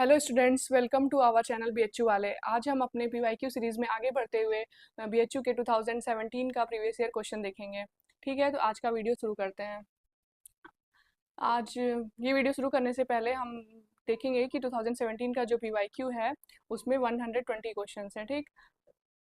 Hello students, welcome to our channel BHU वाले। आज हम अपने पीवाईक्यू सीरीज में आगे बढ़ते हुए बीएचयू के 2017 का प्रीवियस ईयर क्वेश्चन देखेंगे। ठीक है, तो आज का वीडियो शुरू करते हैं। आज ये वीडियो शुरू करने से पहले हम देखेंगे कि 2017 का जो पीवाईक्यू है उसमें 120 क्वेश्चंस हैं। ठीक,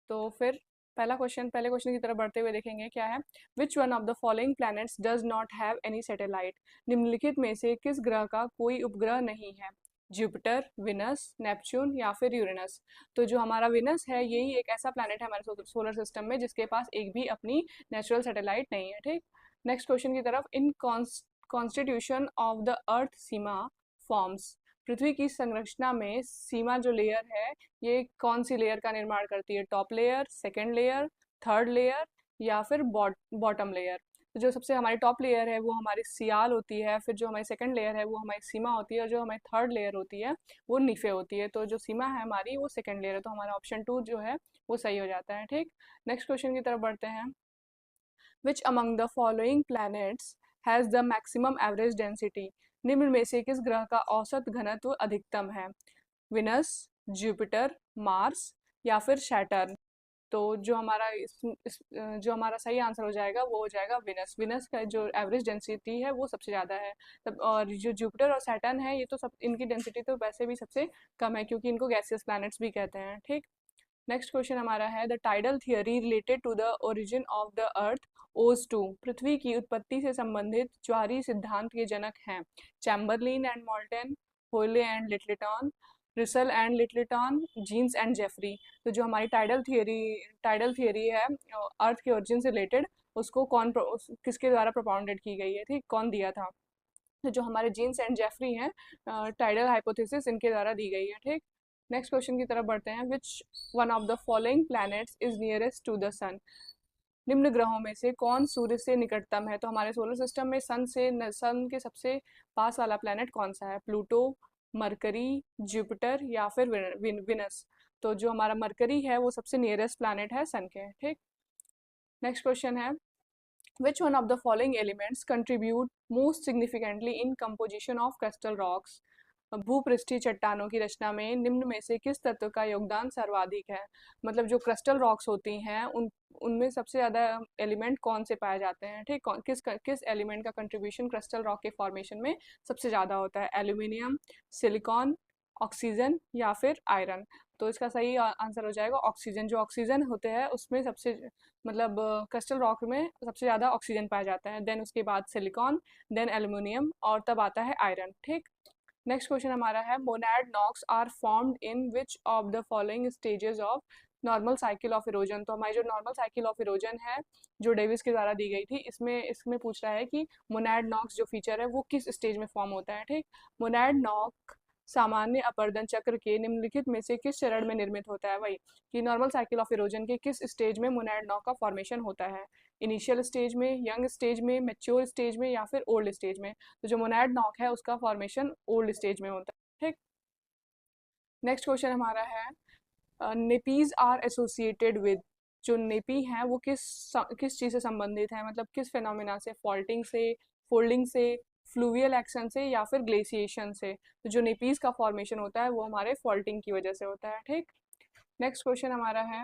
तो फिर पहले क्वेश्चन की तरफ बढ़ते हुए देखेंगे क्या है। Which one of the following planets does not have any satellite. निम्नलिखित में से किस ग्रह का कोई उपग्रह नहीं है? जुपिटर, विनस, नेपच्यून या फिर यूरेनस। तो जो हमारा विनस है यही एक ऐसा प्लैनेट है हमारे सोलर सिस्टम में जिसके पास एक भी अपनी नेचुरल सैटेलाइट नहीं है। ठीक, नेक्स्ट क्वेश्चन की तरफ। In constitution of the earth sima forms. पृथ्वी की संरचना में सीमा जो लेयर है ये कौन सी लेयर का निर्माण करती है? Top layer, second layer, third layer या फिर बॉटम लेयर। तो जो सबसे हमारी टॉप लेयर है वो हमारी सियाल होती है, फिर जो हमारी सेकंड लेयर है वो हमारी सीमा होती है, और जो हमारी थर्ड लेयर होती है वो नीफे होती है। तो जो सीमा है हमारी वो सेकंड लेयर है, तो हमारा ऑप्शन 2 जो है वो सही हो जाता है। ठीक, नेक्स्ट क्वेश्चन की तरफ बढ़ते हैं। Which among the following planets has the maximum average density. निम्न में से किस ग्रह का औसत घनत्व अधिकतम है? विनस, जुपिटर, मार्स या फिर सैटर्न। तो जो हमारा जो हमारा सही आंसर हो जाएगा वो हो जाएगा विनस। विनस का जो एवरेज डेंसिटी है वो सबसे ज़्यादा है। तब और जो जुपिटर और सैटर्न है ये तो सब इनकी डेंसिटी तो वैसे भी सबसे कम है क्योंकि इनको गैसियस प्लैनेट्स भी कहते हैं। ठीक, नेक्स्ट क्वेश्चन हमारा है the tidal theory related to the origin of the earth owes to. पृथ्वी की उत्पत्ति से संबंधित ज्वारीय सिद्धांत के जनक हैं? Chamberlain and Moulton, Hoyle and Lyttleton, Russell and Lyttleton, Jeans and Jeffreys. तो जो हमारी टाइडल थियरी है अर्थ के ओरिजिन से रिलेटेड, उसको किसके द्वारा प्रोपाउंडेड की गई है? ठीक, कौन दिया था? तो जो हमारे जीन्स एंड जेफरी हैं टाइडल हाइपोथेसिस इनके द्वारा दी गई है। ठीक, नेक्स्ट क्वेश्चन की तरफ बढ़ते हैं। Which one of the following planets is nearest to the sun. निम्न ग्रहों में से कौन सूर्य से निकटतम है? तो हमारे सोलर सिस्टम में सन के सबसे पास वाला प्लैनेट कौन सा है? प्लूटो, मरकरी, जुपिटर या फिर विनस। तो जो हमारा मरकरी है वो सबसे नियरेस्ट प्लैनेट है सन के। ठीक, नेक्स्ट क्वेश्चन है। Which one of the following elements contribute most significantly in composition of crystal rocks? भूपृष्ठीय चट्टानों की रचना में निम्न में से किस तत्व का योगदान सर्वाधिक है? मतलब जो क्रिस्टल रॉक्स होती हैं उनमें सबसे ज़्यादा एलिमेंट कौन से पाए जाते हैं? ठीक, किस एलिमेंट का कंट्रीब्यूशन क्रिस्टल रॉक के फॉर्मेशन में सबसे ज़्यादा होता है? एल्यूमिनियम, सिलिकॉन, ऑक्सीजन या फिर आयरन। तो इसका सही आंसर हो जाएगा ऑक्सीजन। जो ऑक्सीजन होते हैं उसमें सबसे मतलब क्रिस्टल रॉक में सबसे ज़्यादा ऑक्सीजन पाया जाता है, देन उसके बाद सिलिकॉन, देन एल्यूमिनियम और तब आता है आयरन। ठीक, नेक्स्ट क्वेश्चन हमारा है। Monadnocks are formed in which of the following stages of normal cycle of erosion. तो हमारी जो नॉर्मल साइकिल ऑफ इरोजन है जो डेविस के द्वारा दी गई थी, इसमें इसमें पूछ रहा है कि मोनैड नॉक्स जो फीचर है वो किस स्टेज में फॉर्म होता है। ठीक, मोनैड नॉक सामान्य अपरदन चक्र के निम्नलिखित में से किस चरण में निर्मित होता है? वही कि नॉर्मल साइकिल ऑफ इरोजन के किस स्टेज में मोनैड नॉक का फॉर्मेशन होता है? इनिशियल स्टेज में, यंग स्टेज में, मैच्योर स्टेज में या फिर ओल्ड स्टेज में। तो जो मोनैड नॉक है उसका फॉर्मेशन ओल्ड स्टेज में होता है। ठीक, नेक्स्ट क्वेश्चन हमारा है। नेपीज आर एसोसिएटेड विद। जो नेपी हैं वो किस चीज़ से संबंधित है? मतलब किस फेनोमेना से? फॉल्टिंग से, फोल्डिंग से, फ्लूवियल एक्शन से या फिर ग्लेशिएशन से। तो जो नेपीज का फॉर्मेशन होता है वो हमारे फॉल्टिंग की वजह से होता है। ठीक, नेक्स्ट क्वेश्चन हमारा है।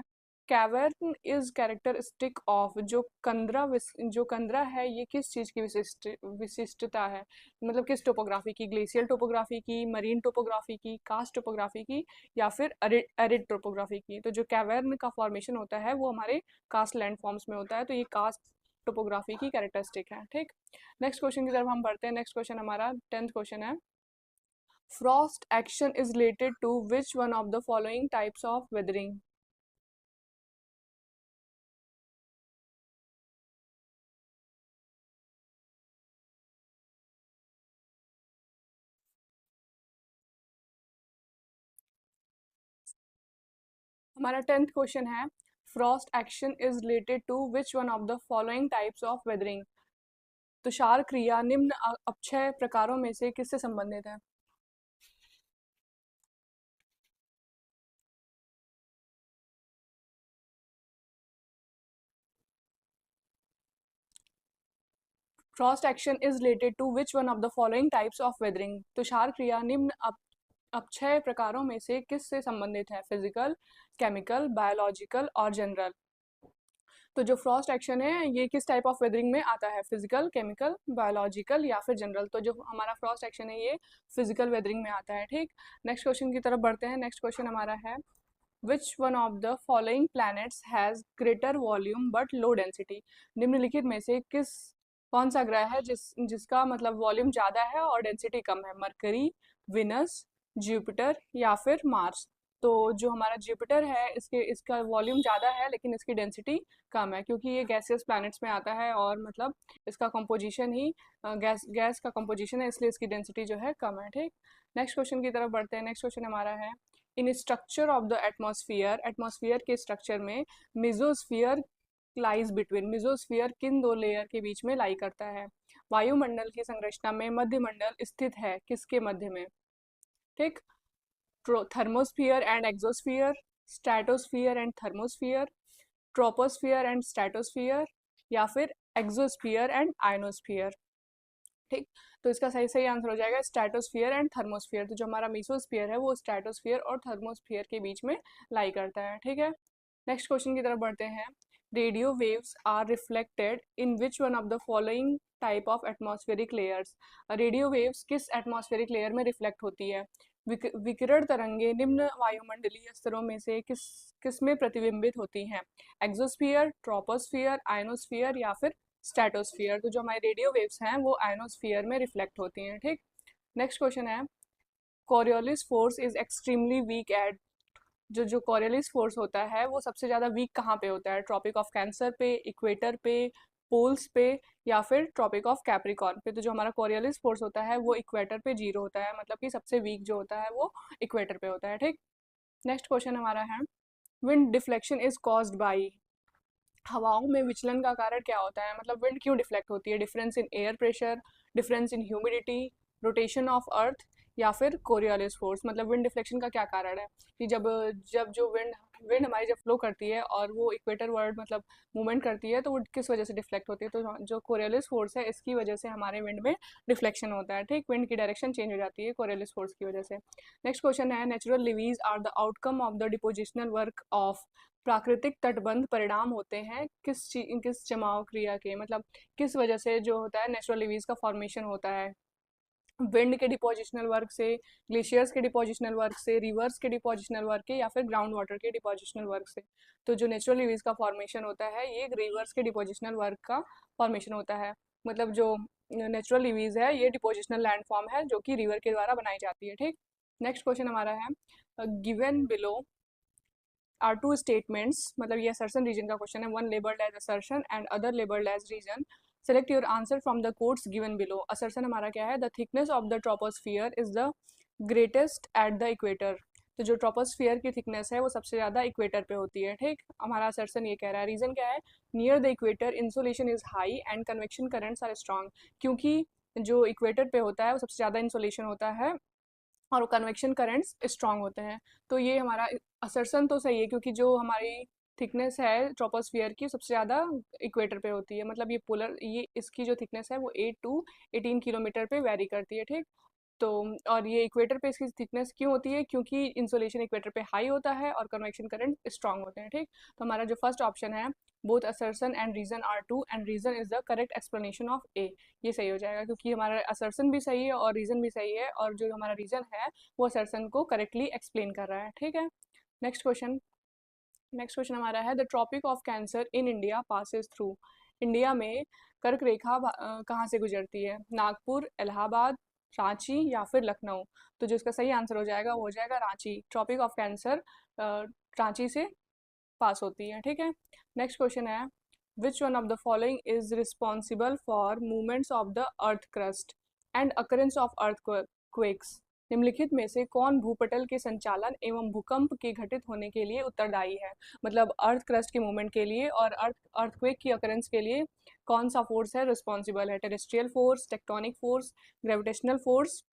Cavern is characteristic of. जो कंदरा है ये किस चीज़ की विशिष्टता है? मतलब किस टोपोग्राफी की? ग्लेशियल टोपोग्राफी की, मरीन टोपोग्राफी की, कास्ट टोपोग्राफी की या फिर एरिड टोपोग्राफी की। तो जो कैवर्न का फॉर्मेशन होता है वो हमारे कास्ट लैंड फॉर्म्स में होता है, तो ये कास्ट टोपोग्राफी की कैरेक्टरिस्टिक है। ठीक, नेक्स्ट क्वेश्चन की तरफ हम बढ़ते हैं। नेक्स्ट क्वेश्चन हमारा 10th क्वेश्चन है। Frost action is related to which one of the following types of weathering. हमारा 10th क्वेश्चन है। Frost action is related to which one of the following types of weathering. तुषार क्रिया निम्न अपक्षय प्रकारों में से किससे संबंधित है? Frost action is related to which one of the following types of weathering. तुषार क्रिया निम्न अब 6 प्रकारों में से किस से संबंधित है? फिजिकल, केमिकल, बायोलॉजिकल और जनरल। तो जो फ्रॉस्ट एक्शन है ये किस टाइप ऑफ वेदरिंग में आता है? फिजिकल, केमिकल, बायोलॉजिकल या फिर जनरल। तो जो हमारा फ्रॉस्ट एक्शन है ये फिजिकल वेदरिंग में आता है। ठीक, नेक्स्ट क्वेश्चन की तरफ बढ़ते हैं। नेक्स्ट क्वेश्चन हमारा है which one of the following planets has greater volume but low density. निम्नलिखित में से कौन सा ग्रह है जिसका मतलब वॉल्यूम ज़्यादा है और डेंसिटी कम है? मरकरी, विनस, जुपिटर या फिर मार्स। तो जो हमारा जुपिटर है इसका वॉल्यूम ज़्यादा है लेकिन इसकी डेंसिटी कम है, क्योंकि ये गैसियस प्लैनेट्स में आता है और मतलब इसका कंपोजिशन ही गैस का कंपोजिशन है, इसलिए इसकी डेंसिटी जो है कम है। ठीक, नेक्स्ट क्वेश्चन की तरफ बढ़ते हैं। नेक्स्ट क्वेश्चन हमारा है इन structure of the atmosphere, atmosphere के स्ट्रक्चर में मेसोस्फीयर लाइज बिटवीन, मेसोस्फीयर किन दो लेयर के बीच में लाई करता है? वायुमंडल की संरचना में मध्यमंडल स्थित है, किसके मध्य में? ठीक, thermosphere and exosphere, stratosphere and thermosphere, troposphere and stratosphere या फिर एक्सोस्फियर एंड आयनोस्फियर। ठीक, तो इसका सही सही आंसर हो जाएगा स्ट्रेटोस्फियर एंड थर्मोस्फियर। तो जो हमारा मेसोस्फियर है वो स्ट्रेटोस्फियर और थर्मोस्फियर के बीच में लाई करता है। ठीक है, नेक्स्ट क्वेश्चन की तरफ बढ़ते हैं। Radio waves are reflected in which one of the following type of atmospheric layers. Radio waves किस एटमॉस्फेरिक लेयर में रिफ्लेक्ट होती है? विकिरण तरंगे निम्न वायुमंडलीय स्तरों में से किस में प्रतिबिंबित होती हैं? एक्सोस्फियर, ट्रोपोस्फियर, आयनोस्फियर या फिर स्ट्रेटोस्फियर। तो जो हमारी रेडियो वेव्स हैं वो आयनोस्फियर में रिफ्लेक्ट होती हैं। ठीक, नेक्स्ट क्वेश्चन है Coriolis force is extremely weak at. जो कोरियोलिस फोर्स होता है वो सबसे ज़्यादा वीक कहाँ पे होता है? ट्रॉपिक ऑफ कैंसर पे, इक्वेटर पे, पोल्स पे या फिर ट्रॉपिक ऑफ कैप्रिकॉर्न पे। तो जो हमारा कोरियोलिस फोर्स होता है वो इक्वेटर पे 0 होता है, मतलब कि सबसे वीक जो होता है वो इक्वेटर पे होता है। ठीक, नेक्स्ट क्वेश्चन हमारा है wind deflection is caused by. हवाओं में विचलन का कारण क्या होता है? मतलब विंड क्यों डिफ्लेक्ट होती है? Difference in air pressure, difference in humidity, rotation of earth या फिर कोरियोलिस फोर्स। मतलब विंड डिफ्लेक्शन का क्या कारण है कि जब जब जो विंड विंड हमारी जब फ्लो करती है और वो इक्वेटर वर्ड मतलब मूवमेंट करती है तो वो किस वजह से डिफ्लेक्ट होती है? तो जो कोरियोलिस फोर्स है इसकी वजह से हमारे विंड में डिफ्लेक्शन होता है। ठीक, विंड की डायरेक्शन चेंज हो जाती है कोरियोलिस फोर्स की वजह से। नेक्स्ट क्वेश्चन है natural levees are the outcome of the depositional work of. प्राकृतिक तटबंध परिणाम होते हैं किस जमाव क्रिया के? मतलब किस वजह से जो होता है नेचुरल लिवीज का फॉर्मेशन होता है? विंड के डिपोजिशनल वर्क से, ग्लेशियर्स के डिपोजिशनल वर्क से, रिवर्स के डिपोजिशनल वर्क के या फिर ग्राउंड वाटर के डिपोजिशनल वर्क से। तो जो नेचुरल लिवीज का फॉर्मेशन होता है ये रिवर्स के डिपोजिशनल वर्क का फॉर्मेशन होता है। मतलब जो नेचुरल लिवीज है ये डिपोजिशनल लैंडफॉर्म है जो कि रिवर के द्वारा बनाई जाती है। ठीक, नेक्स्ट क्वेश्चन हमारा है given below are two statements. मतलब ये असर्शन रीजन का क्वेश्चन है। One labelled as assertion and other labelled as reason. Select your answer from the codes given below. Assertion हमारा क्या है? The thickness of the troposphere is the greatest at the equator. तो जो troposphere की thickness है वो सबसे ज़्यादा इक्वेटर पे होती है। ठीक, हमारा असर्शन ये कह रहा है। रीज़न क्या है? Near the equator insolation is high and convection currents are strong. क्योंकि जो इक्वेटर पे होता है वो सबसे ज़्यादा इंसोलेशन होता है और कन्वेक्शन करंट्स स्ट्रांग होते हैं। तो ये हमारा असर्शन तो सही है, क्योंकि जो हमारी थिकनेस है ट्रोपोस्फियर की सबसे ज़्यादा इक्वेटर पे होती है। मतलब ये पोलर ये इसकी जो थिकनेस है वो 8 टू 18 किलोमीटर पे वेरी करती है। ठीक, तो और ये इक्वेटर पे इसकी थिकनेस क्यों होती है? क्योंकि इंसोलेशन इक्वेटर पे हाई होता है और कन्वेक्शन करंट स्ट्रांग होते हैं। ठीक, तो हमारा जो फर्स्ट ऑप्शन है both assertion and reason are true and reason is the correct explanation of A, ये सही हो जाएगा, क्योंकि हमारा असर्शन भी सही है और रीजन भी सही है और जो हमारा रीजन है वो असर्शन को करेक्टली एक्सप्लेन कर रहा है। ठीक है, नेक्स्ट क्वेश्चन। नेक्स्ट क्वेश्चन हमारा है the tropic of Cancer in India passes through. India में कर्क रेखा कहाँ से गुजरती है? नागपुर, इलाहाबाद, रांची या फिर लखनऊ। तो जो इसका सही आंसर हो जाएगा वो हो जाएगा Ranchi. Tropic of Cancer Ranchi से पास होती है। ठीक है, नेक्स्ट क्वेश्चन है which one of the following is responsible for movements of the earth crust and occurrence of earthquakes. निम्नलिखित में से कौन भूपटल के संचालन एवं भूकंप के घटित होने के लिए उत्तरदायी है? मतलब अर्थ क्रस्ट के मूवमेंट के लिए और अर्थक्वेक की अकरेंस के लिए कौन सा फोर्स है रिस्पॉन्सिबल है? Terrestrial force, tectonic force, gravitational force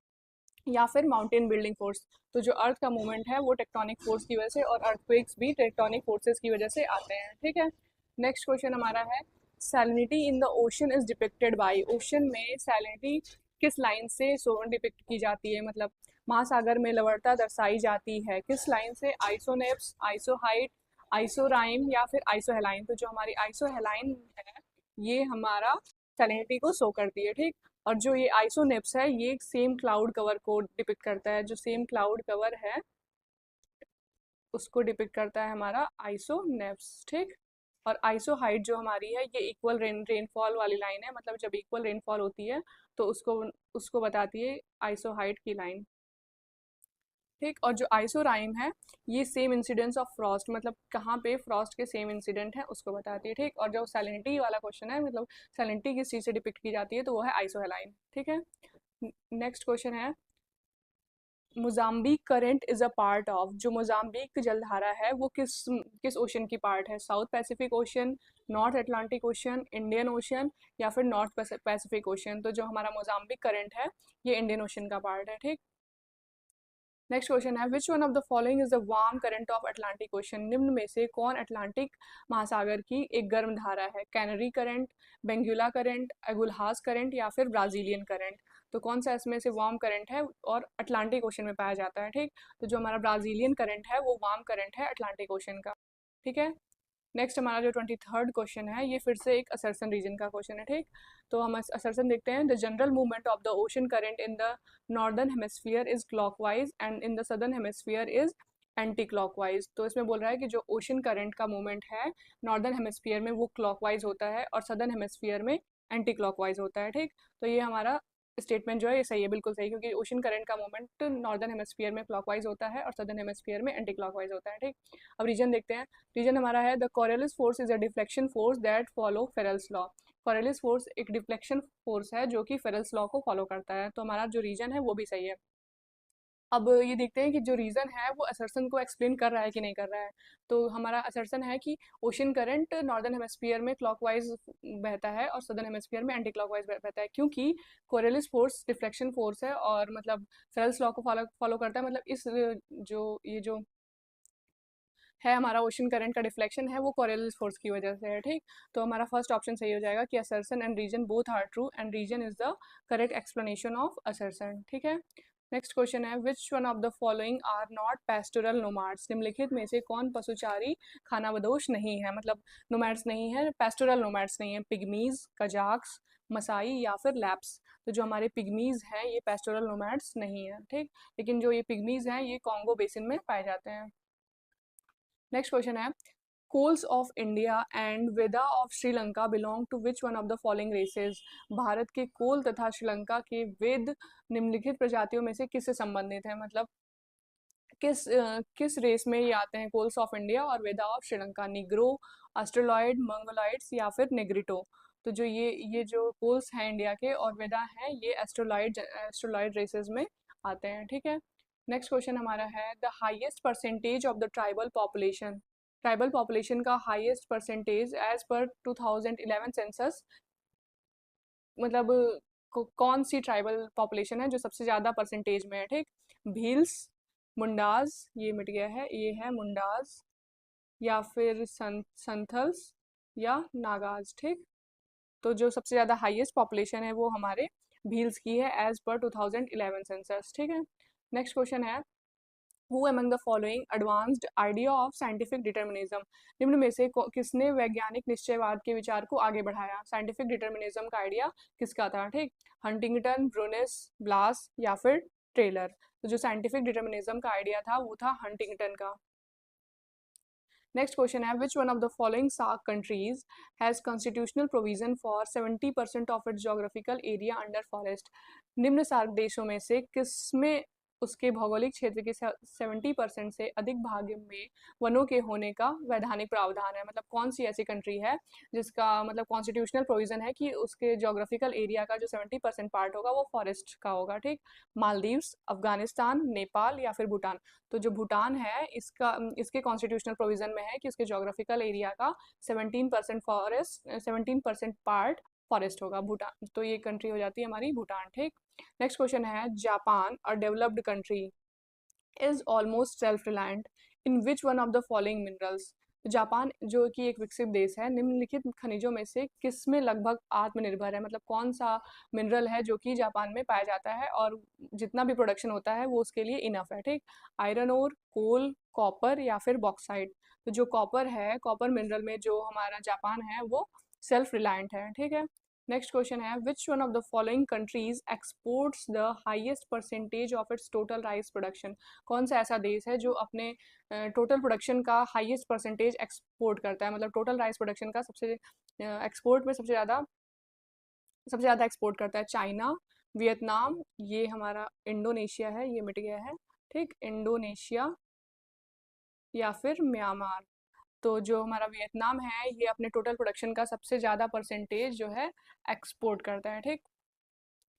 या फिर माउंटेन बिल्डिंग फोर्स। तो जो अर्थ का मूवमेंट है वो टेक्टोनिक फोर्स की वजह से और अर्थक्वेक्स भी टेक्टोनिक फोर्सेस की वजह से आते हैं। ठीक है, नेक्स्ट क्वेश्चन हमारा है salinity in the ocean is depicted bye. Ocean में सैलिनिटी किस लाइन से डिपिक्ट की जाती है? मतलब महासागर में लवणता दर्शाई जाती है किस लाइन से? आइसोनेप्स, आइसोहाइट, आइसोराइम या फिर आइसोहेलाइन। तो जो हमारी आइसोहेलाइन है ये हमारा सैलिनिटी को शो करती है, ठीक। और जो ये आइसोनेप्स है ये सेम क्लाउड कवर को डिपिक्ट करता है, जो सेम क्लाउड कवर है उसको डिपिक्ट करता है हमारा आइसोनेप्स, ठीक। और आइसोहाइट जो हमारी है ये इक्वल रेनफॉल वाली लाइन है, मतलब जब इक्वल रेनफॉल होती है तो उसको उसको बताती है आइसोहाइट की लाइन, ठीक। और जो आइसोराइम है ये सेम इंसिडेंस ऑफ फ्रॉस्ट, मतलब कहाँ पे फ्रॉस्ट के सेम इंसिडेंट है उसको बताती है, ठीक। और जो सैलिनिटी वाला क्वेश्चन है, मतलब सैलिनिटी किस चीज़ से डिपिक्ट की जाती है, तो वो है आइसोहेलाइन, ठीक है। नेक्स्ट क्वेश्चन है Mozambique current is a part of, जो मोजाम्बिक जलधारा है वो किस किस ओशन की पार्ट है? South Pacific ocean, north Atlantic ocean, Indian ocean या फिर नॉर्थ पैसिफिक ओशन। तो जो हमारा मोजाम्बिक करंट है ये इंडियन ओशन का पार्ट है, ठीक। नेक्स्ट क्वेश्चन है which one of the following is the warm current of Atlantic ocean, निम्न में से कौन अटलांटिक महासागर की एक गर्म धारा है? Canary current, Benguela current, Agulhas current या फिर ब्राजीलियन करंट। तो कौन सा इसमें से वार्म करंट है और अटलांटिक ओशन में पाया जाता है, ठीक। तो जो हमारा ब्राजीलियन करंट है वो वार्म करंट है अटलांटिक ओशन का, ठीक है। नेक्स्ट हमारा जो 23rd क्वेश्चन है ये फिर से एक असर्सन रीजन का क्वेश्चन है, ठीक। तो हम असर्सन देखते हैं the general movement of the ocean current in the northern hemisphere is clockwise and in the southern hemisphere is anti clockwise. तो इसमें बोल रहा है कि जो ओशन करंट का मूवमेंट है नॉर्दर्न हेमिस्फीयर में वो क्लॉकवाइज होता है और सदर्न हेमिस्फीयर में एंटी क्लॉकवाइज होता है, ठीक। तो ये हमारा स्टेटमेंट जो है ये सही है, बिल्कुल सही, क्योंकि ओशन करंट का मूवमेंट नॉर्दर्न हेमिस्फीयर में क्लॉकवाइज होता है और सदर्न हेमिस्फीयर में एंटी क्लॉकवाइज होता है, ठीक। अब रीजन देखते हैं। रीजन हमारा है the Coriolis force is a deflection force that follow Ferrel's law. Coriolis force एक डिफ्लेक्शन फोर्स है जो कि फेरेल्स लॉ को फॉलो करता है, तो हमारा जो रीजन है वो भी सही है। अब ये देखते हैं कि जो रीज़न है वो असर्सन को एक्सप्लेन कर रहा है कि नहीं कर रहा है। तो हमारा असर्सन है कि ओशन करंट नॉर्दर्न हेमिस्फीयर में क्लॉकवाइज बहता है और सदर्न हेमिस्फीयर में एंटी क्लॉकवाइज बहता है, क्योंकि कोरियोलिस फोर्स डिफ्लेक्शन फोर्स है और मतलब फेरेल्स लॉ को फॉलो करता है, मतलब इस जो ये जो है हमारा ओशन करंट का डिफ्लेक्शन है वो कोरियोलिस फोर्स की वजह से है, ठीक। तो हमारा फर्स्ट ऑप्शन सही हो जाएगा कि assertion and reason both are true and reason is the correct explanation of assertion, ठीक है। नेक्स्ट क्वेश्चन है which one of the following are not pastoral nomads, निम्नलिखित में से कौन पशुचारी खानाबदोश नहीं है, मतलब नोमैड्स नहीं है, पेस्टोरल नोमैड्स नहीं है? पिग्मीज, कजाक्स, मसाई या फिर लैप्स। तो जो हमारे पिग्मीज हैं ये पेस्टोरल नोमैड्स नहीं है, ठीक। लेकिन जो ये पिग्मीज हैं ये कॉन्गो बेसिन में पाए जाते हैं। नेक्स्ट क्वेश्चन है Kols of India and Vedda of Sri Lanka belong to which one of the following races, Bharat के कोल तथा श्रीलंका के वेद निम्नलिखित प्रजातियों में से किससे संबंधित है? मतलब किस रेस में ये आते हैं कोल्स ऑफ इंडिया और वेदा ऑफ श्रीलंका? निग्रो, ऑस्ट्रेलॉइड, मंगोलॉइड्स या फिर नेग्रिटो। तो जो ये जो कोल्स हैं इंडिया के और वेदा हैं ये एस्ट्रोलॉइड रेसेस में आते हैं, ठीक है। नेक्स्ट क्वेश्चन हमारा है the highest percentage of the tribal population, tribal population का highest percentage as per 2011 census, मतलब कौन सी ट्राइबल पॉपुलेशन है जो सबसे ज़्यादा परसेंटेज में है, ठीक। भील्स, मुंडाज, ये मिट गया है, ये है मुंडाज या फिर संथल्स या नागाज, ठीक। तो जो सबसे ज़्यादा हाईएस्ट पॉपुलेशन है वो हमारे भील्स की है एज पर 2011 सेंसस, ठीक है। नेक्स्ट क्वेश्चन है who among the following advanced idea of scientific determinism, निम्न में से किसने वैज्ञानिक निश्चयवाद के विचार को आगे बढ़ाया? साइंटिफिक डिटर्मिनिज्म का आइडिया किसका था, ठीक। हंटिंगटन, ब्रूनिस, ब्लास या फिर टेलर। तो जो साइंटिफिक डिटर्मिनिज्म का आइडिया था वो था हंटिंगटन का। नेक्स्ट क्वेश्चन है which one of the following SAARC countries has constitutional provision for 70% of its geographical area under forest, निम्न सार्क देशों में से किसमें उसके भौगोलिक क्षेत्र के 70% से अधिक भाग में वनों के होने का वैधानिक प्रावधान है? मतलब कौन सी ऐसी कंट्री है जिसका मतलब कॉन्स्टिट्यूशनल प्रोविजन है कि उसके जोग्राफिकल एरिया का जो 70% पार्ट होगा वो फॉरेस्ट का होगा, ठीक। मालदीव्स, अफगानिस्तान, नेपाल या फिर भूटान। तो जो भूटान है इसका इसके कॉन्स्टिट्यूशनल प्रोविजन में है कि उसके जोग्राफिकल एरिया का 17% फॉरेस्ट 17% पार्ट फॉरेस्ट होगा भूटान, तो ये कंट्री हो जाती है हमारी भूटान, ठीक। नेक्स्ट क्वेश्चन है Japan a developed country is almost self reliant in which one of the following minerals, तो जापान जो कि एक विकसित देश है, निम्नलिखित खनिजों में से किस में लगभग आत्मनिर्भर है, मतलब कौन सा मिनरल है जो कि जापान में पाया जाता है और जितना भी प्रोडक्शन होता है वो उसके लिए इनफ है, ठीक। आयरन ओर, कोल, कॉपर या फिर बॉक्साइट। तो जो कॉपर है, कॉपर मिनरल में जो हमारा जापान है वो सेल्फ रिलायंट है, ठीक है। नेक्स्ट क्वेश्चन है, which one of the following countries exports the highest percentage of its total rice production. कौन सा ऐसा देश है जो अपने टोटल प्रोडक्शन का हाईएस्ट परसेंटेज एक्सपोर्ट करता है, मतलब टोटल राइस प्रोडक्शन का सबसे एक्सपोर्ट में सबसे ज़्यादा एक्सपोर्ट करता है। चाइना, वियतनाम, ये हमारा इंडोनेशिया है, ये मिट गया है, ठीक, इंडोनेशिया या फिर म्यांमार। तो जो हमारा वियतनाम है ये अपने टोटल प्रोडक्शन का सबसे ज़्यादा परसेंटेज जो है एक्सपोर्ट करता है, ठीक।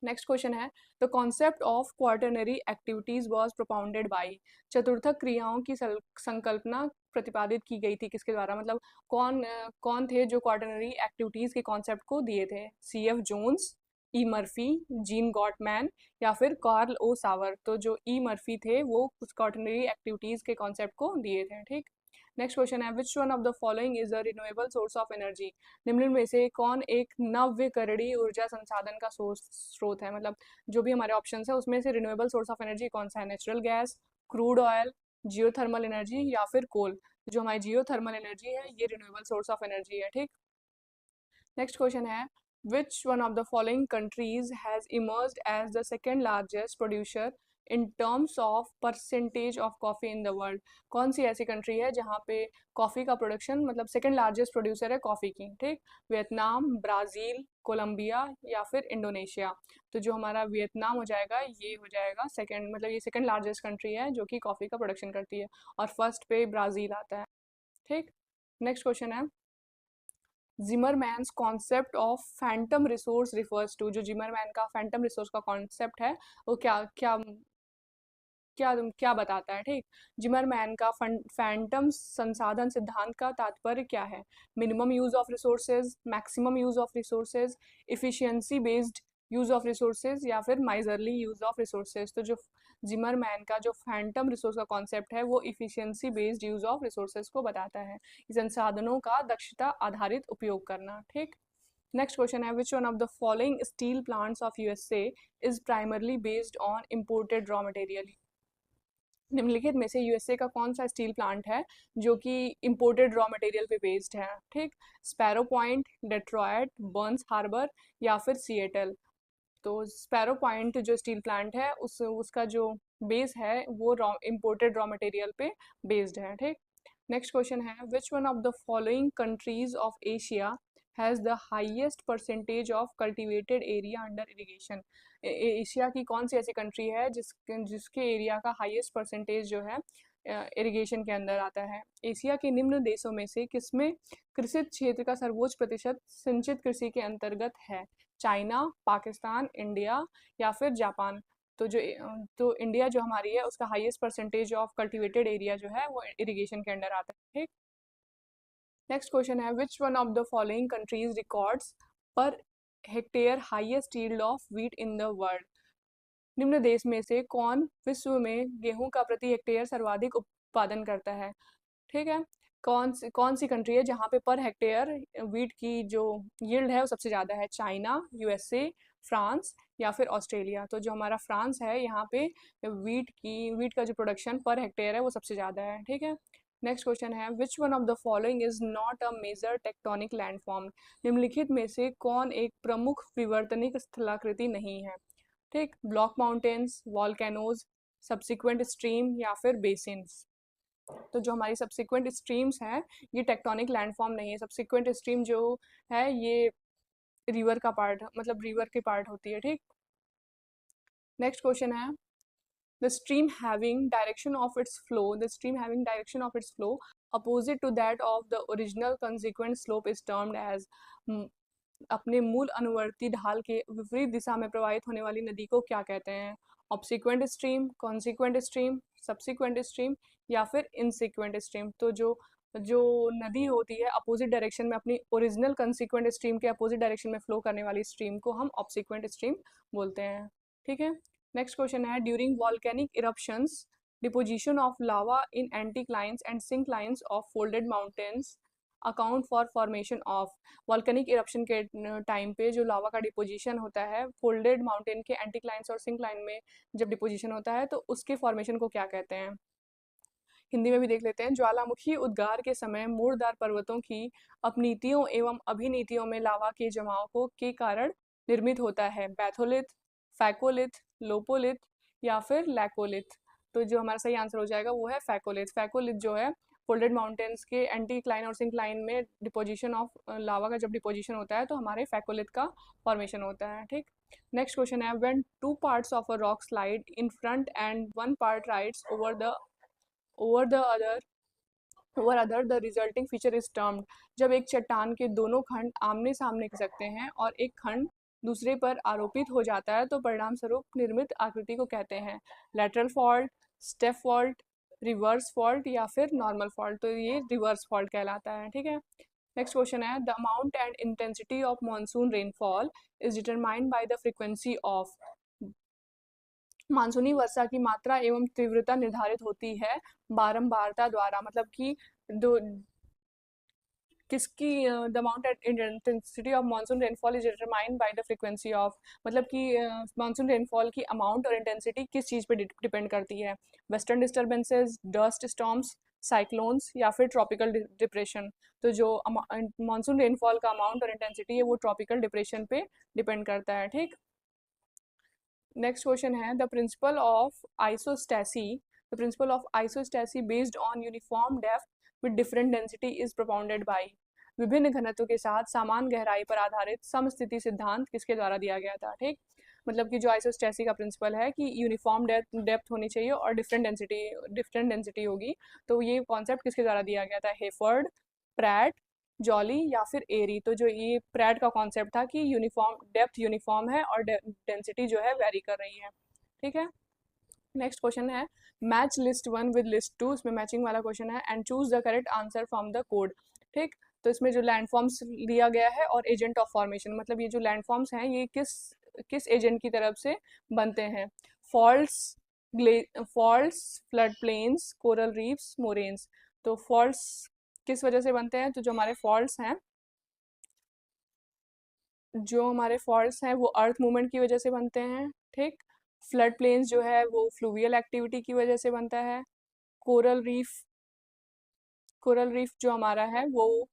नेक्स्ट क्वेश्चन है, the concept of quaternary activities was propounded by. चतुर्थक क्रियाओं की संकल्पना प्रतिपादित की गई थी किसके द्वारा, मतलब कौन थे जो क्वार्टरनरी एक्टिविटीज के कॉन्सेप्ट को दिए थे। सी एफ जोन्स, ई मर्फी, जीन गॉटमैन या फिर कार्ल ओ सावर। तो जो ई मर्फी थे वो उस क्वार्टरनरी एक्टिविटीज के कॉन्सेप्ट को दिए थे, ठीक। नेक्स्ट क्वेश्चन है, which one of the following is a renewable source of energy. निम्न में से कौन एक नव्यकरणीय ऊर्जा संसाधन का स्रोत है, मतलब जो भी हमारे ऑप्शन है उसमें से रिन्यूएबल सोर्स ऑफ एनर्जी कौन सा है। Natural gas, crude oil, geothermal energy या फिर कोल। जो हमारी जियोथर्मल एनर्जी है ये रिन्यूएबल सोर्स ऑफ एनर्जी है, ठीक। नेक्स्ट क्वेश्चन है, which one of the following countries has emerged as the second largest producer in terms of percentage of coffee in the world. कौन सी ऐसी कंट्री है जहाँ पे कॉफ़ी का प्रोडक्शन, मतलब सेकेंड लार्जेस्ट प्रोड्यूसर है कॉफ़ी की, ठीक। वियतनाम, ब्राज़ील, कोलंबिया या फिर इंडोनेशिया। तो जो हमारा वियतनाम हो जाएगा ये हो जाएगा सेकेंड, मतलब ये सेकेंड लार्जेस्ट कंट्री है जो कि कॉफ़ी का प्रोडक्शन करती है, और फर्स्ट पे ब्राज़ील आता है, ठीक। नेक्स्ट क्वेश्चन है, Zimmermann's concept of phantom resource refers to. जो जिमरमैन का फैंटम रिसोर्स का कॉन्सेप्ट है वो क्या क्या क्या क्या बताता है, ठीक। जिमरमैन का फैंटम संसाधन सिद्धांत का तात्पर्य क्या है। Minimum use of resources, maximum use of resources, efficiency based use of resources या फिर माइजरली यूज ऑफ रिसोर्सेज। तो जो जिमरमैन का जो फैंटम रिसोर्स का कॉन्सेप्ट है वो efficiency based use of resources को बताता है, संसाधनों का दक्षता आधारित उपयोग करना, ठीक। नेक्स्ट क्वेश्चन है, which one of the following steel plants of USA is primarily based on imported raw material. निम्नलिखित में से यूएसए का कौन सा स्टील प्लांट है जो कि इंपोर्टेड रॉ मटेरियल पे बेस्ड है, ठीक। Sparrow Point, Detroit, Burns Harbor या फिर सिएटल। तो स्पैरो पॉइंट जो स्टील प्लांट है उसका जो बेस है वो इंपोर्टेड रॉ मटेरियल पे बेस्ड है, ठीक। नेक्स्ट क्वेश्चन है, which one of the following countries of Asia has the highest percentage of cultivated area under irrigation. Asia की कौन सी ऐसी कंट्री है जिसके एरिया का हाईएस्ट परसेंटेज जो है इरिगेशन के अंदर आता है। एशिया के निम्न देशों में से किसमें कृषित क्षेत्र का सर्वोच्च प्रतिशत सिंचित कृषि के अंतर्गत है। चाइना, पाकिस्तान, इंडिया या फिर जापान। तो तो इंडिया जो हमारी है उसका highest percentage of cultivated area जो है वो इरिगेशन के अंडर आता है, ठीक। नेक्स्ट क्वेश्चन है, which one of the following countries records per hectare highest yield of wheat in the world. निम्न देश में से कौन विश्व में गेहूं का प्रति हेक्टेयर सर्वाधिक उत्पादन करता है, ठीक है। कौन सी कंट्री है जहाँ पे पर हेक्टेयर वीट की जो यील्ड है वो सबसे ज़्यादा है। चाइना, यूएसए, फ्रांस या फिर ऑस्ट्रेलिया। तो जो हमारा फ्रांस है यहाँ पे वीट का जो प्रोडक्शन पर हेक्टेयर है वो सबसे ज़्यादा है, ठीक है। नेक्स्ट क्वेश्चन है, which one of the following is not a major tectonic landform. निम्नलिखित में से कौन एक प्रमुख विवर्तनिक स्थलाकृति नहीं है, ठीक। Block mountains, volcanoes, subsequent stream या फिर बेसिन्स। तो जो हमारी सब्सिक्वेंट स्ट्रीम्स हैं ये टेक्टोनिक लैंडफॉर्म नहीं है। सब्सिक्वेंट स्ट्रीम जो है ये रिवर का पार्ट, मतलब रिवर की पार्ट होती है, ठीक। नेक्स्ट क्वेश्चन है, the stream having direction of its flow opposite to that of the original consequent slope is termed as। अपने मूल अनुवर्ती ढाल के विपरीत दिशा में प्रवाहित होने वाली नदी को क्या कहते हैं। Obsequent stream, consequent stream, subsequent stream या फिर इनसिक्वेंट स्ट्रीम। तो जो नदी होती है अपोजिट डायरेक्शन में अपनी ओरिजिनल कंसिक्वेंट स्ट्रीम के अपोजिट डायरेक्शन में फ्लो करने वाली स्ट्रीम को हम ऑब्सिक्वेंट स्ट्रीम बोलते हैं, ठीक है। नेक्स्ट क्वेश्चन है, during volcanic eruptions deposition of lava in anticlines and synclines of folded mountains account for formation of. Volcanic eruption के टाइम पे जो लावा का डिपोजिशन होता है फोल्डेड माउंटेन के एंटीक्लाइंस और सिंक्लाइन में जब डिपोजिशन होता है तो उसके फॉर्मेशन को क्या कहते हैं। हिंदी में भी देख लेते हैं। ज्वालामुखी उद्गार के समय मूर्दार पर्वतों की अपनीतियों एवं अभिनीतियों में लावा के जमाव को के कारण निर्मित होता है। बैथोलिथ, फैकोलिथ, लोपोलिथ या फिर लैकोलिथ। तो जो हमारा सही आंसर हो जाएगा वो है फैकोलिथ। फैकोलिथ जो है फोल्डेड माउंटेन्स के एंटीक्लाइन और सिंक्लाइन में डिपोजिशन ऑफ लावा का जब डिपोजिशन होता है तो हमारे फैकोलिथ का फॉर्मेशन होता है। ठीक, नेक्स्ट क्वेश्चन है when two parts of a rock slide in front end one part rides over the other the resulting feature is termed. जब एक चट्टान के दोनों खंड आमने सामने खिसकते हैं और एक खंड दूसरे पर आरोपित हो जाता है तो परिणाम स्वरूप निर्मित आकृति को कहते हैं lateral fault, step fault, reverse fault या फिर नॉर्मल फॉल्ट। तो ये रिवर्स फॉल्ट कहलाता है। ठीक है, नेक्स्ट क्वेश्चन है the amount and intensity of monsoon rainfall is determined by the frequency of. मानसूनी वर्षा की मात्रा एवं तीव्रता निर्धारित होती है बारंबारता द्वारा। मतलब कि दो किसकी the amount and intensity of monsoon rainfall is determined by the frequency of. मतलब कि मानसून रेनफॉल की अमाउंट और इंटेंसिटी किस चीज़ पे डिपेंड करती है। Western disturbances, dust storms, cyclones या फिर ट्रॉपिकल डिप्रेशन। तो जो मानसून रेनफॉल का अमाउंट और इंटेंसिटी है वो ट्रॉपिकल डिप्रेशन पे डिपेंड करता है। ठीक, नेक्स्ट क्वेश्चन है the principle of isostasy based on uniform depth with different density is propounded bye. विभिन्न घनत्व के साथ समान गहराई पर आधारित समस्थिति सिद्धांत किसके द्वारा दिया गया था। ठीक, मतलब कि जो आइसोस्टेसी का प्रिंसिपल है कि यूनिफॉर्म डेप्थ होनी चाहिए और डिफरेंट डेंसिटी होगी। तो ये कॉन्सेप्ट किसके द्वारा दिया गया था, हेफर्ड, प्रैट, जॉली या फिर एरी। तो जो ये प्रैट का कॉन्सेप्ट था कि यूनिफॉर्म डेप्थ यूनिफॉर्म है और डेंसिटी जो है वेरी कर रही है। ठीक है, नेक्स्ट क्वेश्चन है मैच लिस्ट 1 विद लिस्ट 2। इसमें मैचिंग वाला क्वेश्चन है and choose the correct answer from the code. ठीक, तो इसमें जो लैंडफॉर्म्स लिया गया है और एजेंट ऑफ फॉर्मेशन, मतलब ये जो लैंडफॉर्म्स हैं ये किस एजेंट की तरफ से बनते हैं। Faults, faults, flood plains, coral reefs, moraines. तो फॉल्ट्स किस वजह से बनते हैं, तो जो हमारे फॉल्ट्स हैं वो अर्थ मूवमेंट की वजह से बनते हैं। ठीक, फ्लड प्लेन्स जो है वो फ्लूवियल एक्टिविटी की वजह से बनता है। कोरल रीफ जो हमारा है वो